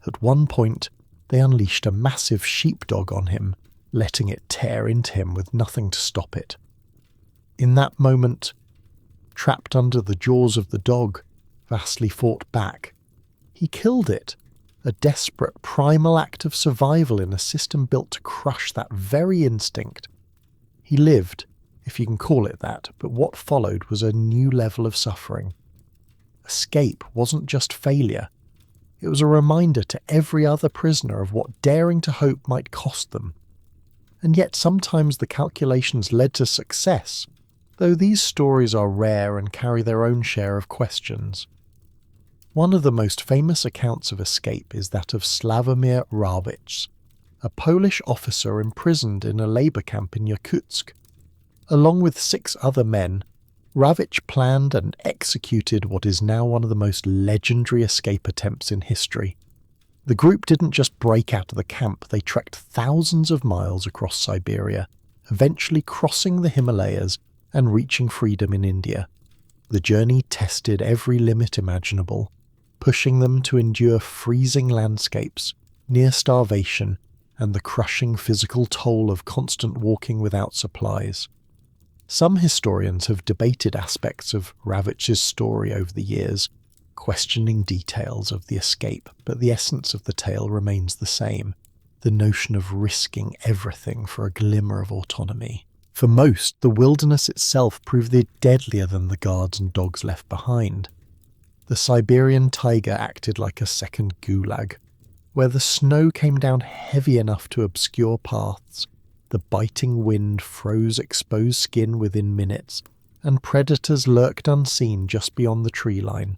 A: At one point, they unleashed a massive sheepdog on him, letting it tear into him with nothing to stop it. In that moment, trapped under the jaws of the dog, Vasily fought back. He killed it, a desperate, primal act of survival in a system built to crush that very instinct. He lived, if you can call it that, but what followed was a new level of suffering. Escape wasn't just failure. It was a reminder to every other prisoner of what daring to hope might cost them. And yet sometimes the calculations led to success, though these stories are rare and carry their own share of questions. One of the most famous accounts of escape is that of Sławomir Rawicz, a Polish officer imprisoned in a labour camp in Yakutsk. Along with 6 other men, Rawicz planned and executed what is now one of the most legendary escape attempts in history. The group didn't just break out of the camp, they trekked thousands of miles across Siberia, eventually crossing the Himalayas and reaching freedom in India. The journey tested every limit imaginable, pushing them to endure freezing landscapes, near starvation, and the crushing physical toll of constant walking without supplies. Some historians have debated aspects of Rawicz's story over the years, questioning details of the escape, but the essence of the tale remains the same, the notion of risking everything for a glimmer of autonomy. For most, the wilderness itself proved deadlier than the guards and dogs left behind. The Siberian taiga acted like a second Gulag, where the snow came down heavy enough to obscure paths, the biting wind froze exposed skin within minutes, and predators lurked unseen just beyond the tree line.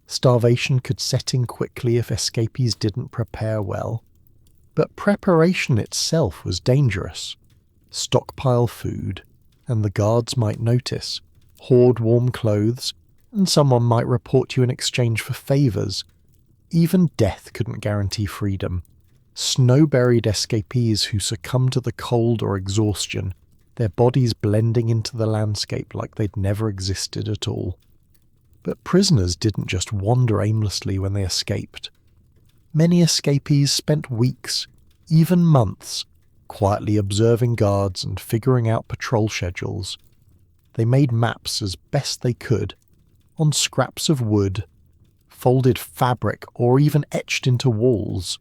A: Starvation could set in quickly if escapees didn't prepare well. But preparation itself was dangerous. Stockpile food, and the guards might notice, hoard warm clothes, and someone might report you in exchange for favours. Even death couldn't guarantee freedom. Snow-buried escapees who succumbed to the cold or exhaustion, their bodies blending into the landscape like they'd never existed at all. But prisoners didn't just wander aimlessly when they escaped. Many escapees spent weeks, even months, quietly observing guards and figuring out patrol schedules. They made maps as best they could, on scraps of wood, folded fabric, or even etched into walls.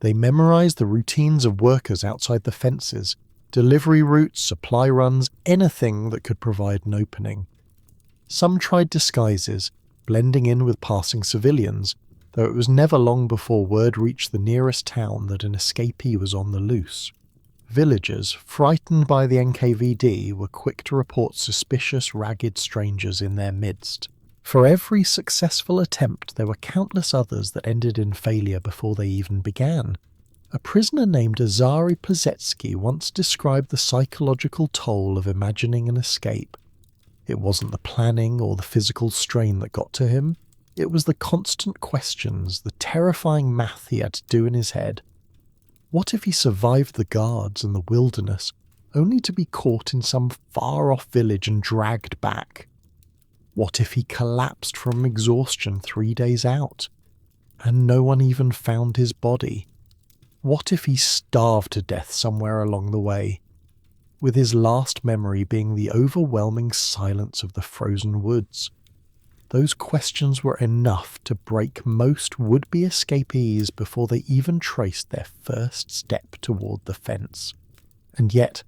A: They memorized the routines of workers outside the fences, delivery routes, supply runs, anything that could provide an opening. Some tried disguises, blending in with passing civilians, though it was never long before word reached the nearest town that an escapee was on the loose. Villagers, frightened by the NKVD, were quick to report suspicious, ragged strangers in their midst. For every successful attempt, there were countless others that ended in failure before they even began. A prisoner named Azari Plazetsky once described the psychological toll of imagining an escape. It wasn't the planning or the physical strain that got to him. It was the constant questions, the terrifying math he had to do in his head. What if he survived the guards and the wilderness, only to be caught in some far-off village and dragged back? What if he collapsed from exhaustion 3 days out, and no one even found his body? What if he starved to death somewhere along the way, with his last memory being the overwhelming silence of the frozen woods? Those questions were enough to break most would-be escapees before they even traced their first step toward the fence. And yet,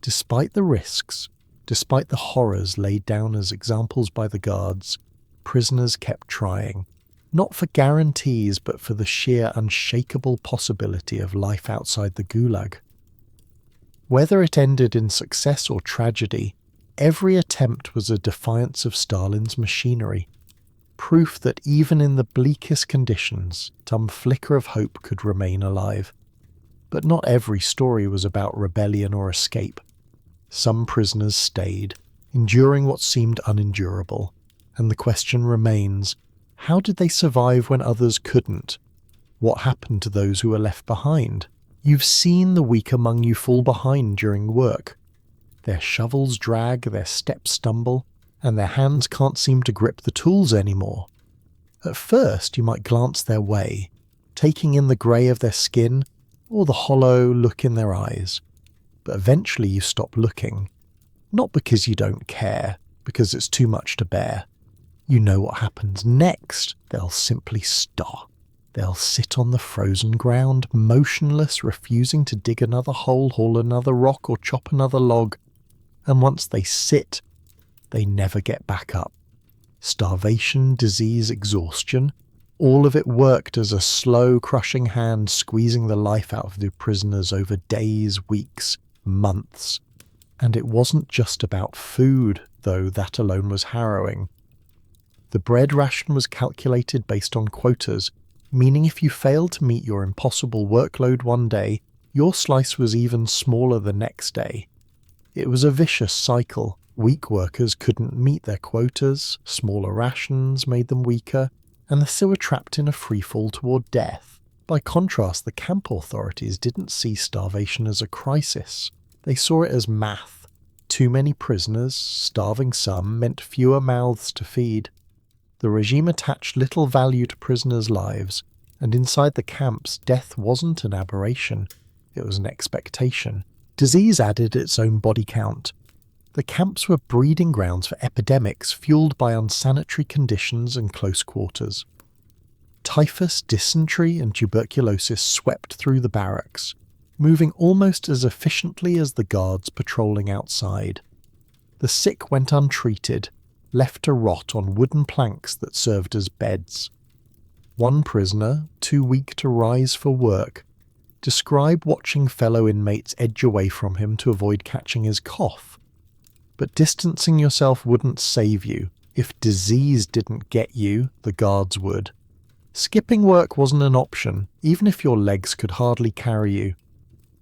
A: despite the risks, despite the horrors laid down as examples by the guards, prisoners kept trying, not for guarantees but for the sheer unshakable possibility of life outside the Gulag. Whether it ended in success or tragedy, every attempt was a defiance of Stalin's machinery, proof that even in the bleakest conditions, some flicker of hope could remain alive. But not every story was about rebellion or escape. Some prisoners stayed, enduring what seemed unendurable, and the question remains, how did they survive when others couldn't? What happened to those who were left behind? You've seen the weak among you fall behind during work. Their shovels drag, their steps stumble, and their hands can't seem to grip the tools anymore. At first you might glance their way, taking in the grey of their skin or the hollow look in their eyes. But eventually you stop looking, not because you don't care, because it's too much to bear. You know what happens next. They'll simply stop. They'll sit on the frozen ground, motionless, refusing to dig another hole, haul another rock, or chop another log. And once they sit, they never get back up. Starvation, disease, exhaustion, all of it worked as a slow, crushing hand squeezing the life out of the prisoners over days, weeks, months. And it wasn't just about food, though that alone was harrowing. The bread ration was calculated based on quotas, meaning if you failed to meet your impossible workload one day, your slice was even smaller the next day. It was a vicious cycle. Weak workers couldn't meet their quotas, smaller rations made them weaker, and they still were trapped in a freefall toward death. By contrast, the camp authorities didn't see starvation as a crisis. They saw it as math. Too many prisoners, starving some, meant fewer mouths to feed. The regime attached little value to prisoners' lives, and inside the camps, death wasn't an aberration. It was an expectation. Disease added its own body count. The camps were breeding grounds for epidemics fueled by unsanitary conditions and close quarters. Typhus, dysentery, and tuberculosis swept through the barracks, moving almost as efficiently as the guards patrolling outside. The sick went untreated, left to rot on wooden planks that served as beds. One prisoner, too weak to rise for work, described watching fellow inmates edge away from him to avoid catching his cough. But distancing yourself wouldn't save you. If disease didn't get you, the guards would. Skipping work wasn't an option, even if your legs could hardly carry you.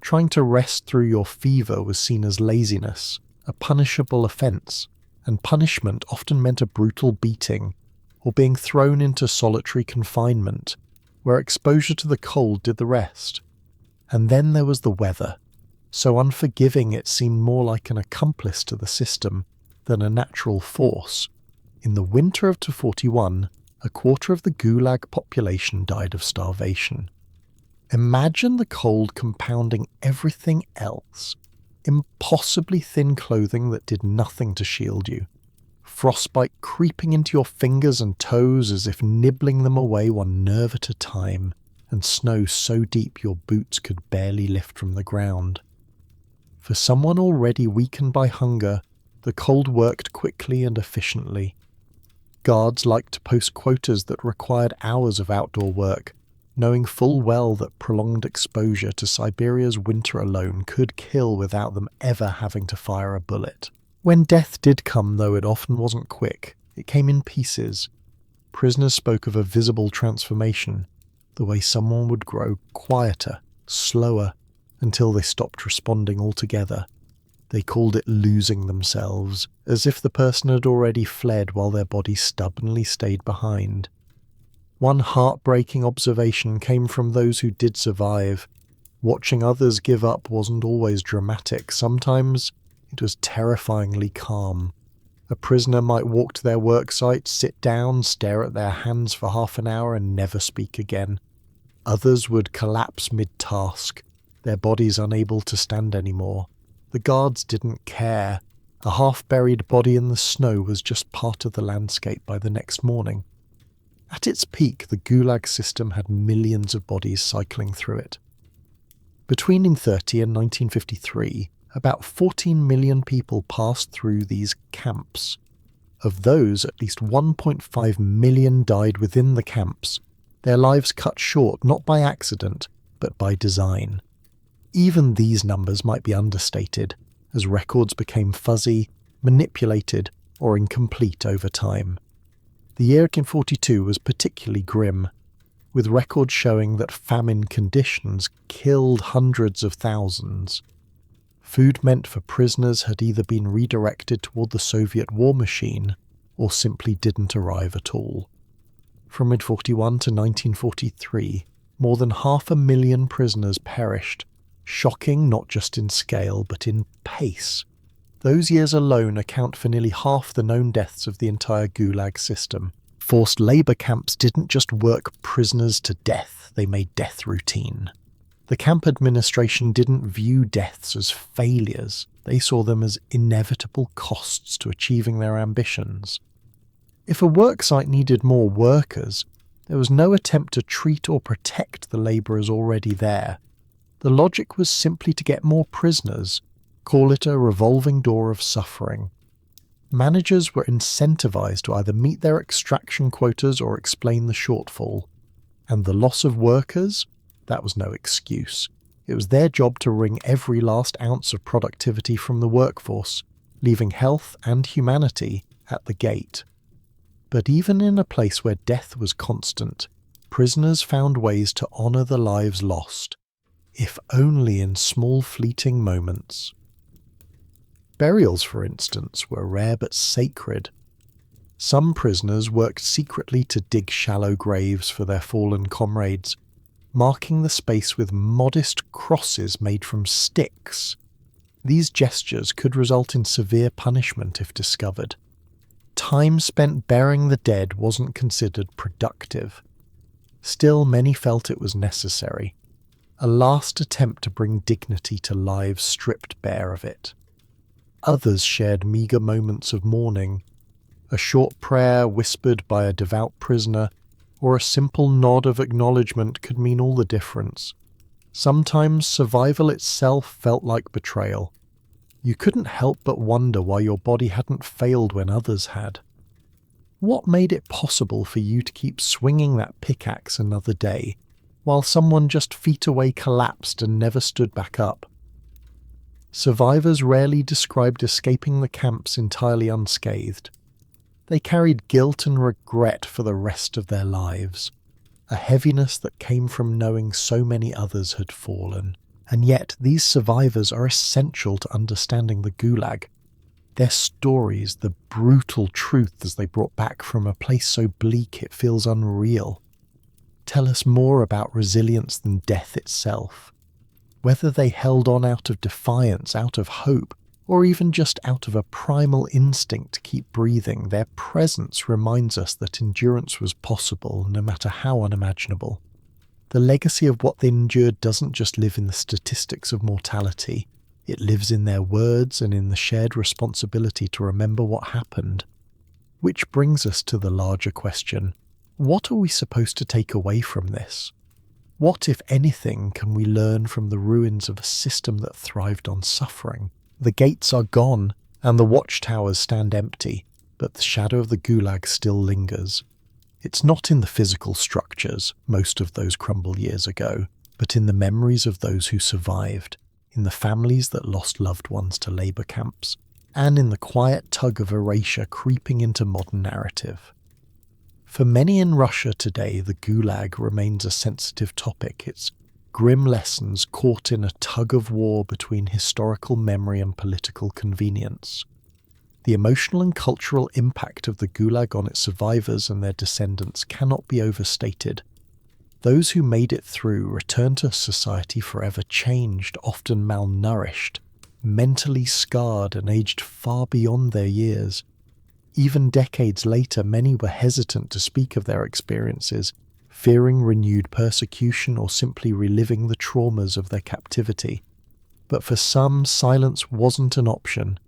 A: Trying to rest through your fever was seen as laziness, a punishable offence, and punishment often meant a brutal beating, or being thrown into solitary confinement, where exposure to the cold did the rest. And then there was the weather. So unforgiving it seemed more like an accomplice to the system than a natural force. In the winter of 1941, a quarter of the Gulag population died of starvation. Imagine the cold compounding everything else. Impossibly thin clothing that did nothing to shield you. Frostbite creeping into your fingers and toes as if nibbling them away one nerve at a time. and snow so deep your boots could barely lift from the ground. For someone already weakened by hunger, the cold worked quickly and efficiently. Guards liked to post quotas that required hours of outdoor work, knowing full well that prolonged exposure to Siberia's winter alone could kill without them ever having to fire a bullet. When death did come, though, it often wasn't quick. It came in pieces. Prisoners spoke of a visible transformation, the way someone would grow quieter, slower, until they stopped responding altogether. They called it losing themselves, as if the person had already fled while their body stubbornly stayed behind. One heartbreaking observation came from those who did survive. Watching others give up wasn't always dramatic. Sometimes it was terrifyingly calm. A prisoner might walk to their work site, sit down, stare at their hands for half an hour and never speak again. Others would collapse mid-task, their bodies unable to stand anymore. The guards didn't care. A half-buried body in the snow was just part of the landscape by the next morning. At its peak, the Gulag system had millions of bodies cycling through it. Between 1930 and 1953, about 14 million people passed through these camps. Of those, at least 1.5 million died within the camps, their lives cut short not by accident, but by design. Even these numbers might be understated, as records became fuzzy, manipulated, or incomplete over time. The year 1942 was particularly grim, with records showing that famine conditions killed hundreds of thousands. Food meant for prisoners had either been redirected toward the Soviet war machine or simply didn't arrive at all. From mid-41 to 1943, more than 500,000 prisoners perished, shocking not just in scale but in pace. Those years alone account for nearly half the known deaths of the entire Gulag system. Forced labour camps didn't just work prisoners to death, they made death routine. The camp administration didn't view deaths as failures, they saw them as inevitable costs to achieving their ambitions. If a worksite needed more workers, there was no attempt to treat or protect the labourers already there. The logic was simply to get more prisoners, call it a revolving door of suffering. Managers were incentivized to either meet their extraction quotas or explain the shortfall. And the loss of workers? That was no excuse. It was their job to wring every last ounce of productivity from the workforce, leaving health and humanity at the gate. But even in a place where death was constant, prisoners found ways to honour the lives lost, if only in small fleeting moments. Burials, for instance, were rare but sacred. Some prisoners worked secretly to dig shallow graves for their fallen comrades, marking the space with modest crosses made from sticks. These gestures could result in severe punishment if discovered. Time spent burying the dead wasn't considered productive. Still, many felt it was necessary. A last attempt to bring dignity to lives stripped bare of it. Others shared meagre moments of mourning. A short prayer whispered by a devout prisoner, or a simple nod of acknowledgement could mean all the difference. Sometimes survival itself felt like betrayal. You couldn't help but wonder why your body hadn't failed when others had. What made it possible for you to keep swinging that pickaxe another day, while someone just feet away collapsed and never stood back up? Survivors rarely described escaping the camps entirely unscathed. They carried guilt and regret for the rest of their lives, a heaviness that came from knowing so many others had fallen. And yet these survivors are essential to understanding the Gulag. Their stories, the brutal truths they brought back from a place so bleak it feels unreal, tell us more about resilience than death itself. Whether they held on out of defiance, out of hope, or even just out of a primal instinct to keep breathing, their presence reminds us that endurance was possible, no matter how unimaginable. The legacy of what they endured doesn't just live in the statistics of mortality, it lives in their words and in the shared responsibility to remember what happened. Which brings us to the larger question: what are we supposed to take away from this? What, if anything, can we learn from the ruins of a system that thrived on suffering? The gates are gone, and the watchtowers stand empty, but the shadow of the Gulag still lingers. It's not in the physical structures, most of those crumbled years ago, but in the memories of those who survived, in the families that lost loved ones to labour camps, and in the quiet tug of erasure creeping into modern narrative. For many in Russia today, the Gulag remains a sensitive topic, its grim lessons caught in a tug of war between historical memory and political convenience. The emotional and cultural impact of the Gulag on its survivors and their descendants cannot be overstated. Those who made it through returned to society forever changed, often malnourished, mentally scarred and aged far beyond their years. Even decades later, many were hesitant to speak of their experiences, fearing renewed persecution or simply reliving the traumas of their captivity. But for some, silence wasn't an option.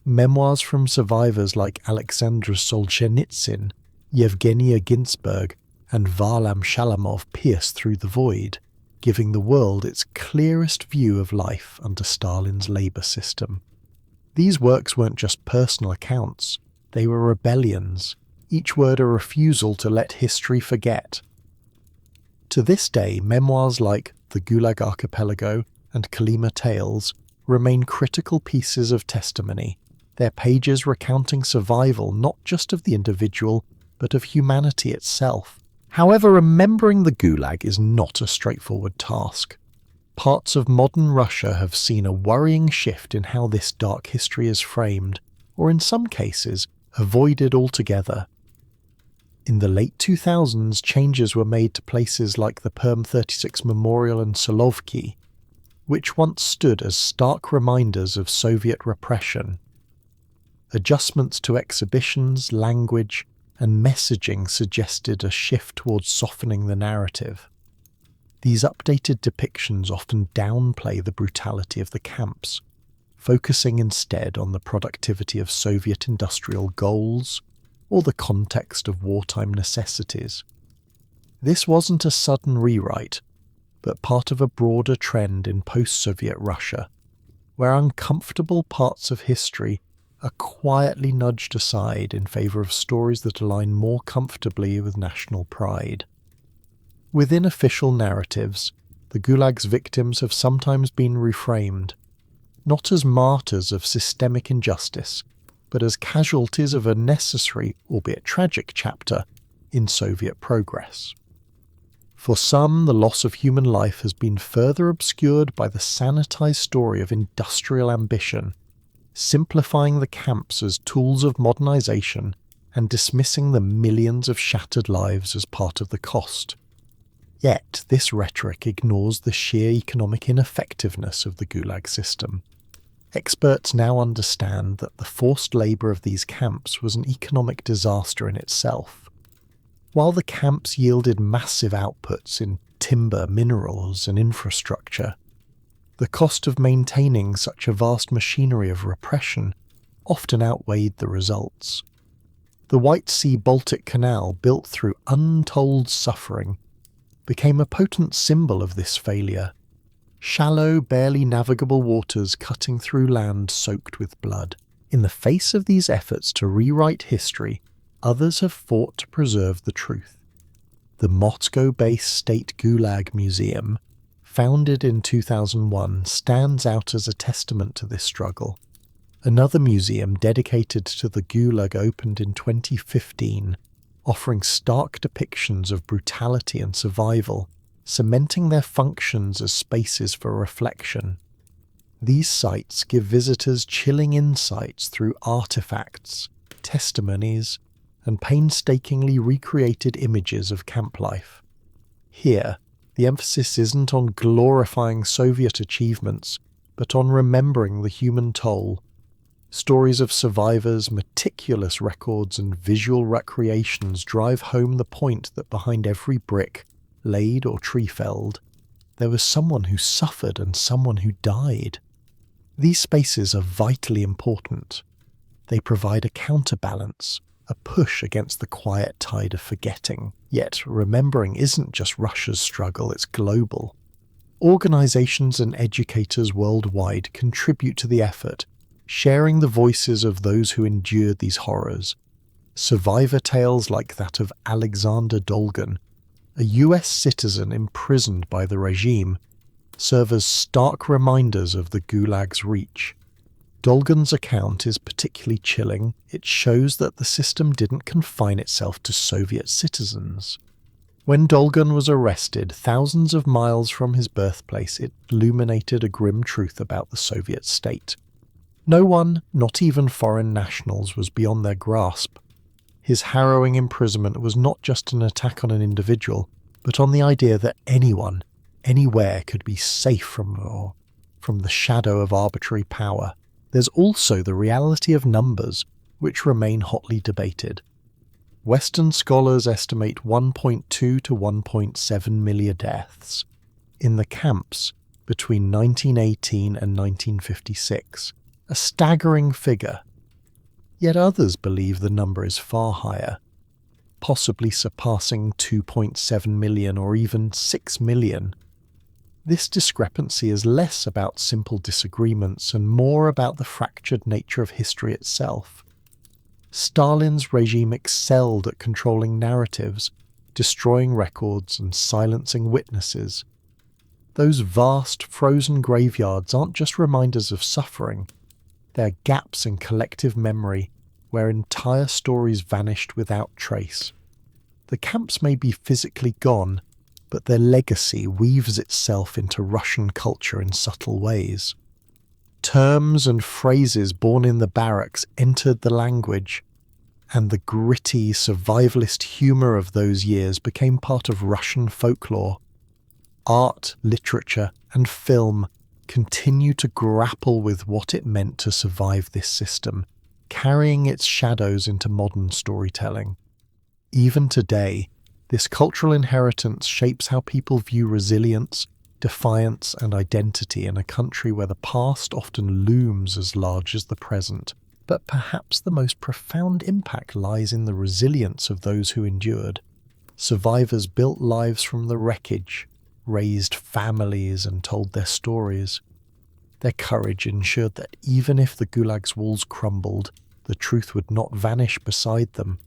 A: Memoirs from survivors like Alexander Solzhenitsyn, Yevgenia Ginzburg, and Varlam Shalamov pierced through the void, giving the world its clearest view of life under Stalin's labour system. These works weren't just personal accounts, they were rebellions, each word a refusal to let history forget. To this day, memoirs like The Gulag Archipelago and Kolyma Tales remain critical pieces of testimony, their pages recounting survival not just of the individual, but of humanity itself. However, remembering the Gulag is not a straightforward task. Parts of modern Russia have seen a worrying shift in how this dark history is framed, or in some cases, avoided altogether. In the late 2000s, changes were made to places like the Perm 36 Memorial in Solovki, which once stood as stark reminders of Soviet repression. Adjustments to exhibitions, language, and messaging suggested a shift towards softening the narrative. These updated depictions often downplay the brutality of the camps, focusing instead on the productivity of Soviet industrial goals or the context of wartime necessities. This wasn't a sudden rewrite, but part of a broader trend in post-Soviet Russia, where uncomfortable parts of history are quietly nudged aside in favour of stories that align more comfortably with national pride. Within official narratives, the Gulag's victims have sometimes been reframed, not as martyrs of systemic injustice, but as casualties of a necessary, albeit tragic, chapter in Soviet progress. For some, the loss of human life has been further obscured by the sanitized story of industrial ambition, simplifying the camps as tools of modernization and dismissing the millions of shattered lives as part of the cost. Yet, this rhetoric ignores the sheer economic ineffectiveness of the Gulag system. Experts now understand that the forced labour of these camps was an economic disaster in itself. While the camps yielded massive outputs in timber, minerals, and infrastructure, the cost of maintaining such a vast machinery of repression often outweighed the results. The White Sea-Baltic Canal, built through untold suffering, became a potent symbol of this failure. Shallow, barely navigable waters cutting through land soaked with blood. In the face of these efforts to rewrite history, others have fought to preserve the truth. The Moscow-based State Gulag Museum, founded in 2001, stands out as a testament to this struggle. Another museum dedicated to the Gulag opened in 2015, offering stark depictions of brutality and survival, cementing their functions as spaces for reflection. These sites give visitors chilling insights through artifacts, testimonies, and painstakingly recreated images of camp life. Here, the emphasis isn't on glorifying Soviet achievements, but on remembering the human toll. Stories of survivors, meticulous records, and visual recreations drive home the point that behind every brick, laid or tree felled, there was someone who suffered and someone who died. These spaces are vitally important. They provide a counterbalance, a push against the quiet tide of forgetting. Yet, remembering isn't just Russia's struggle, it's global. Organizations and educators worldwide contribute to the effort, sharing the voices of those who endured these horrors. Survivor tales like that of Alexander Dolgan, a US citizen imprisoned by the regime, serve as stark reminders of the Gulag's reach. Dolgan's account is particularly chilling. It shows that the system didn't confine itself to Soviet citizens. When Dolgan was arrested, thousands of miles from his birthplace, it illuminated a grim truth about the Soviet state. No one, not even foreign nationals, was beyond their grasp. His harrowing imprisonment was not just an attack on an individual, but on the idea that anyone, anywhere could be safe from the shadow of arbitrary power. There's also the reality of numbers, which remain hotly debated. Western scholars estimate 1.2 to 1.7 million deaths in the camps between 1918 and 1956, a staggering figure. Yet others believe the number is far higher, possibly surpassing 2.7 million or even 6 million. This discrepancy is less about simple disagreements and more about the fractured nature of history itself. Stalin's regime excelled at controlling narratives, destroying records and silencing witnesses. Those vast, frozen graveyards aren't just reminders of suffering. They're gaps in collective memory where entire stories vanished without trace. The camps may be physically gone, but their legacy weaves itself into Russian culture in subtle ways. Terms and phrases born in the barracks entered the language, and the gritty, survivalist humour of those years became part of Russian folklore. Art, literature, and film continue to grapple with what it meant to survive this system, carrying its shadows into modern storytelling. Even today, this cultural inheritance shapes how people view resilience, defiance, and identity in a country where the past often looms as large as the present. But perhaps the most profound impact lies in the resilience of those who endured. Survivors built lives from the wreckage, raised families, and told their stories. Their courage ensured that even if the Gulag's walls crumbled, the truth would not vanish beside them.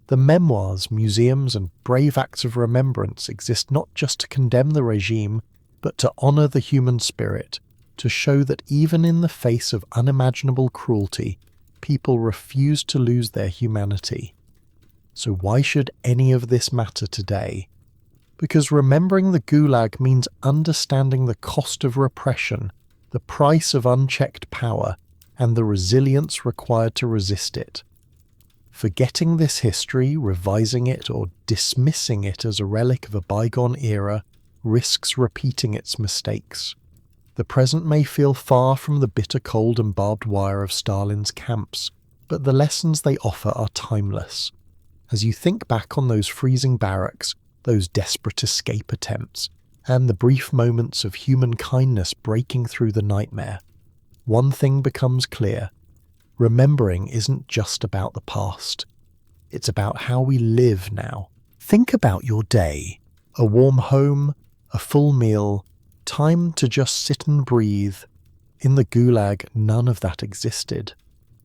A: The memoirs, museums, and brave acts of remembrance exist not just to condemn the regime, but to honour the human spirit, to show that even in the face of unimaginable cruelty, people refuse to lose their humanity. So why should any of this matter today? Because remembering the Gulag means understanding the cost of repression, the price of unchecked power, and the resilience required to resist it. Forgetting this history, revising it, or dismissing it as a relic of a bygone era risks repeating its mistakes. The present may feel far from the bitter cold and barbed wire of Stalin's camps, but the lessons they offer are timeless. As you think back on those freezing barracks, those desperate escape attempts, and the brief moments of human kindness breaking through the nightmare, one thing becomes clear. Remembering isn't just about the past. It's about how we live now. Think about your day. A warm home, a full meal, time to just sit and breathe. In the Gulag, none of that existed.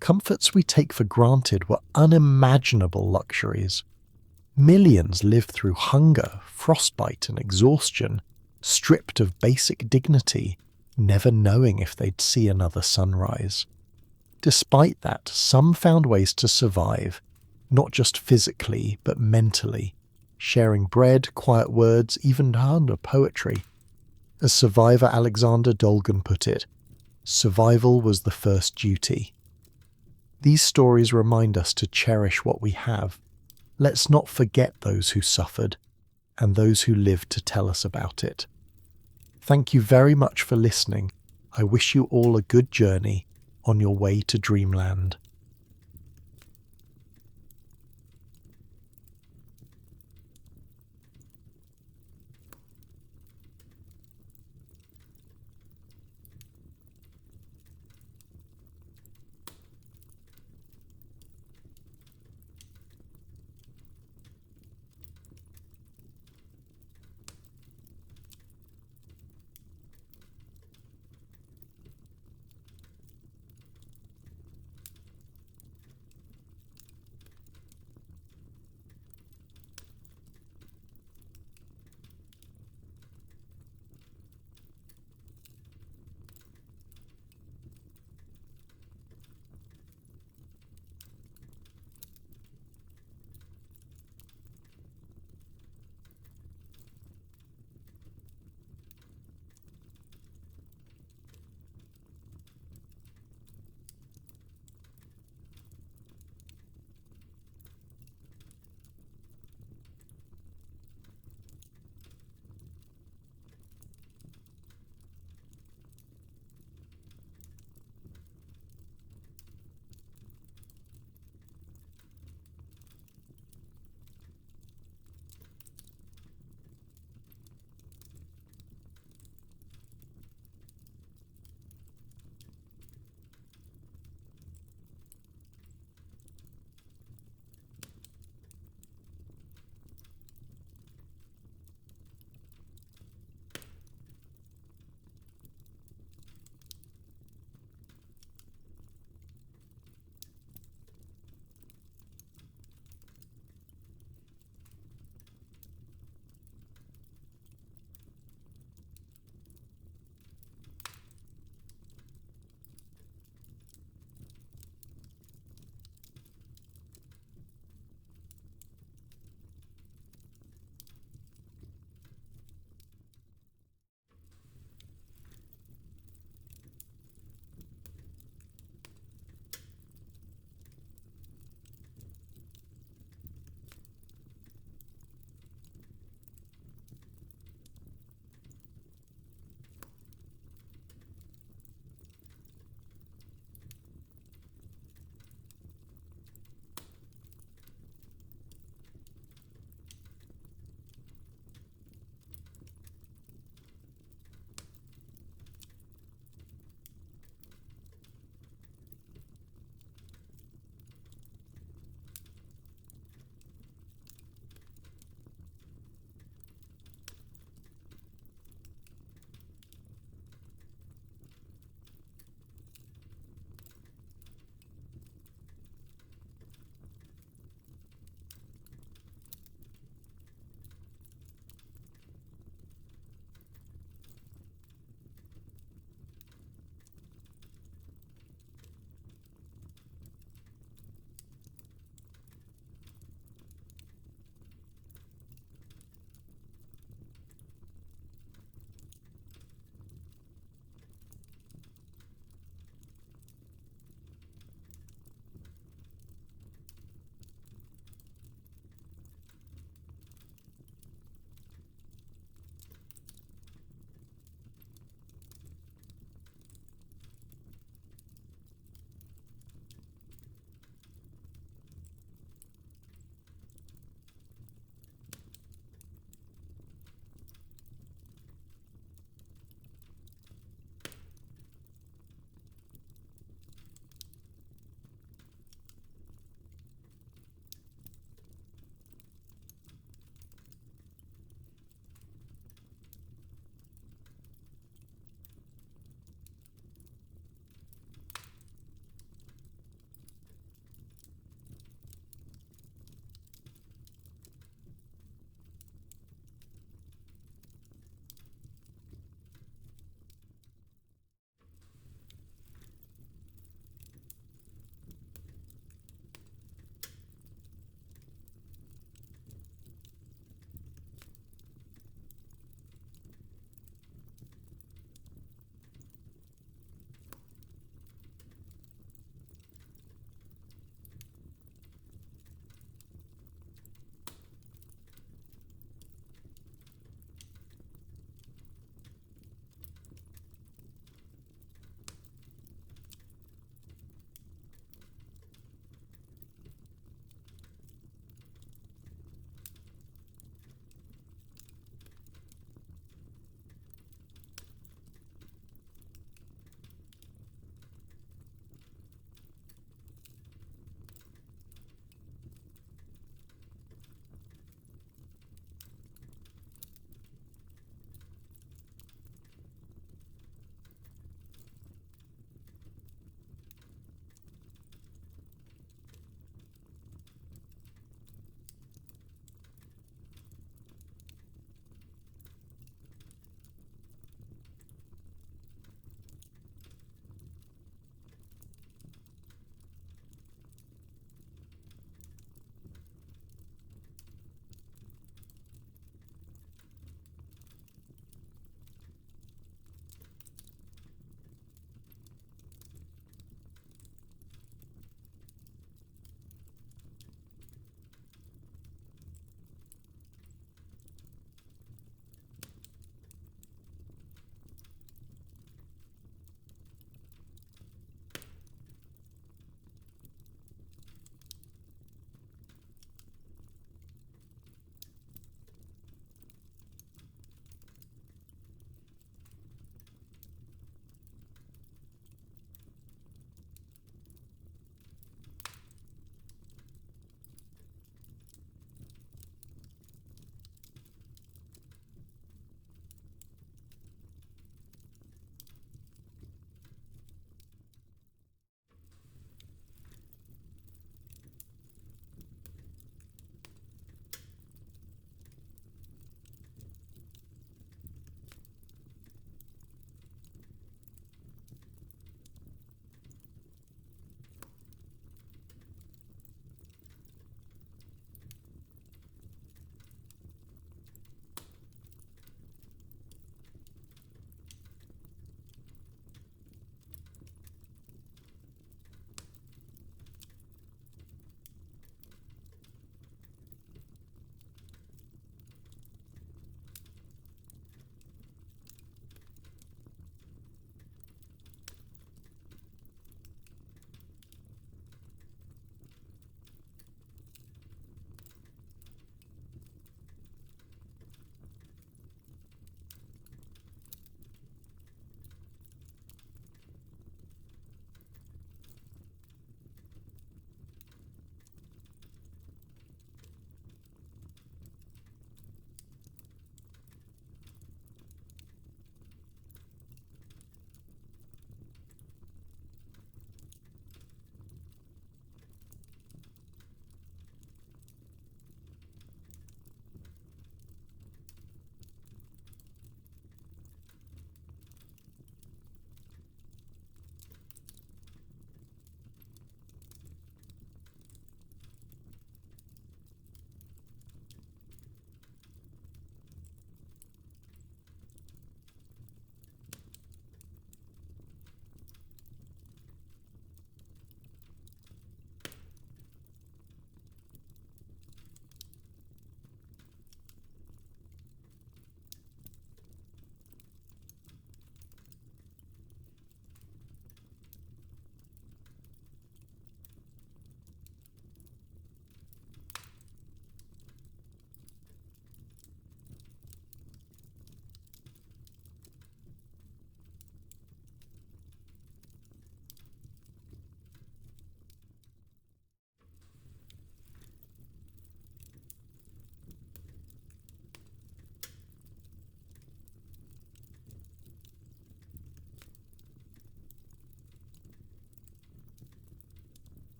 A: Comforts we take for granted were unimaginable luxuries. Millions lived through hunger, frostbite, and exhaustion, stripped of basic dignity, never knowing if they'd see another sunrise. Despite that, some found ways to survive, not just physically, but mentally, sharing bread, quiet words, even poetry. As survivor Alexander Dolgan put it, survival was the first duty. These stories remind us to cherish what we have. Let's not forget those who suffered and those who lived to tell us about it. Thank you very much for listening. I wish you all a good journey on your way to dreamland.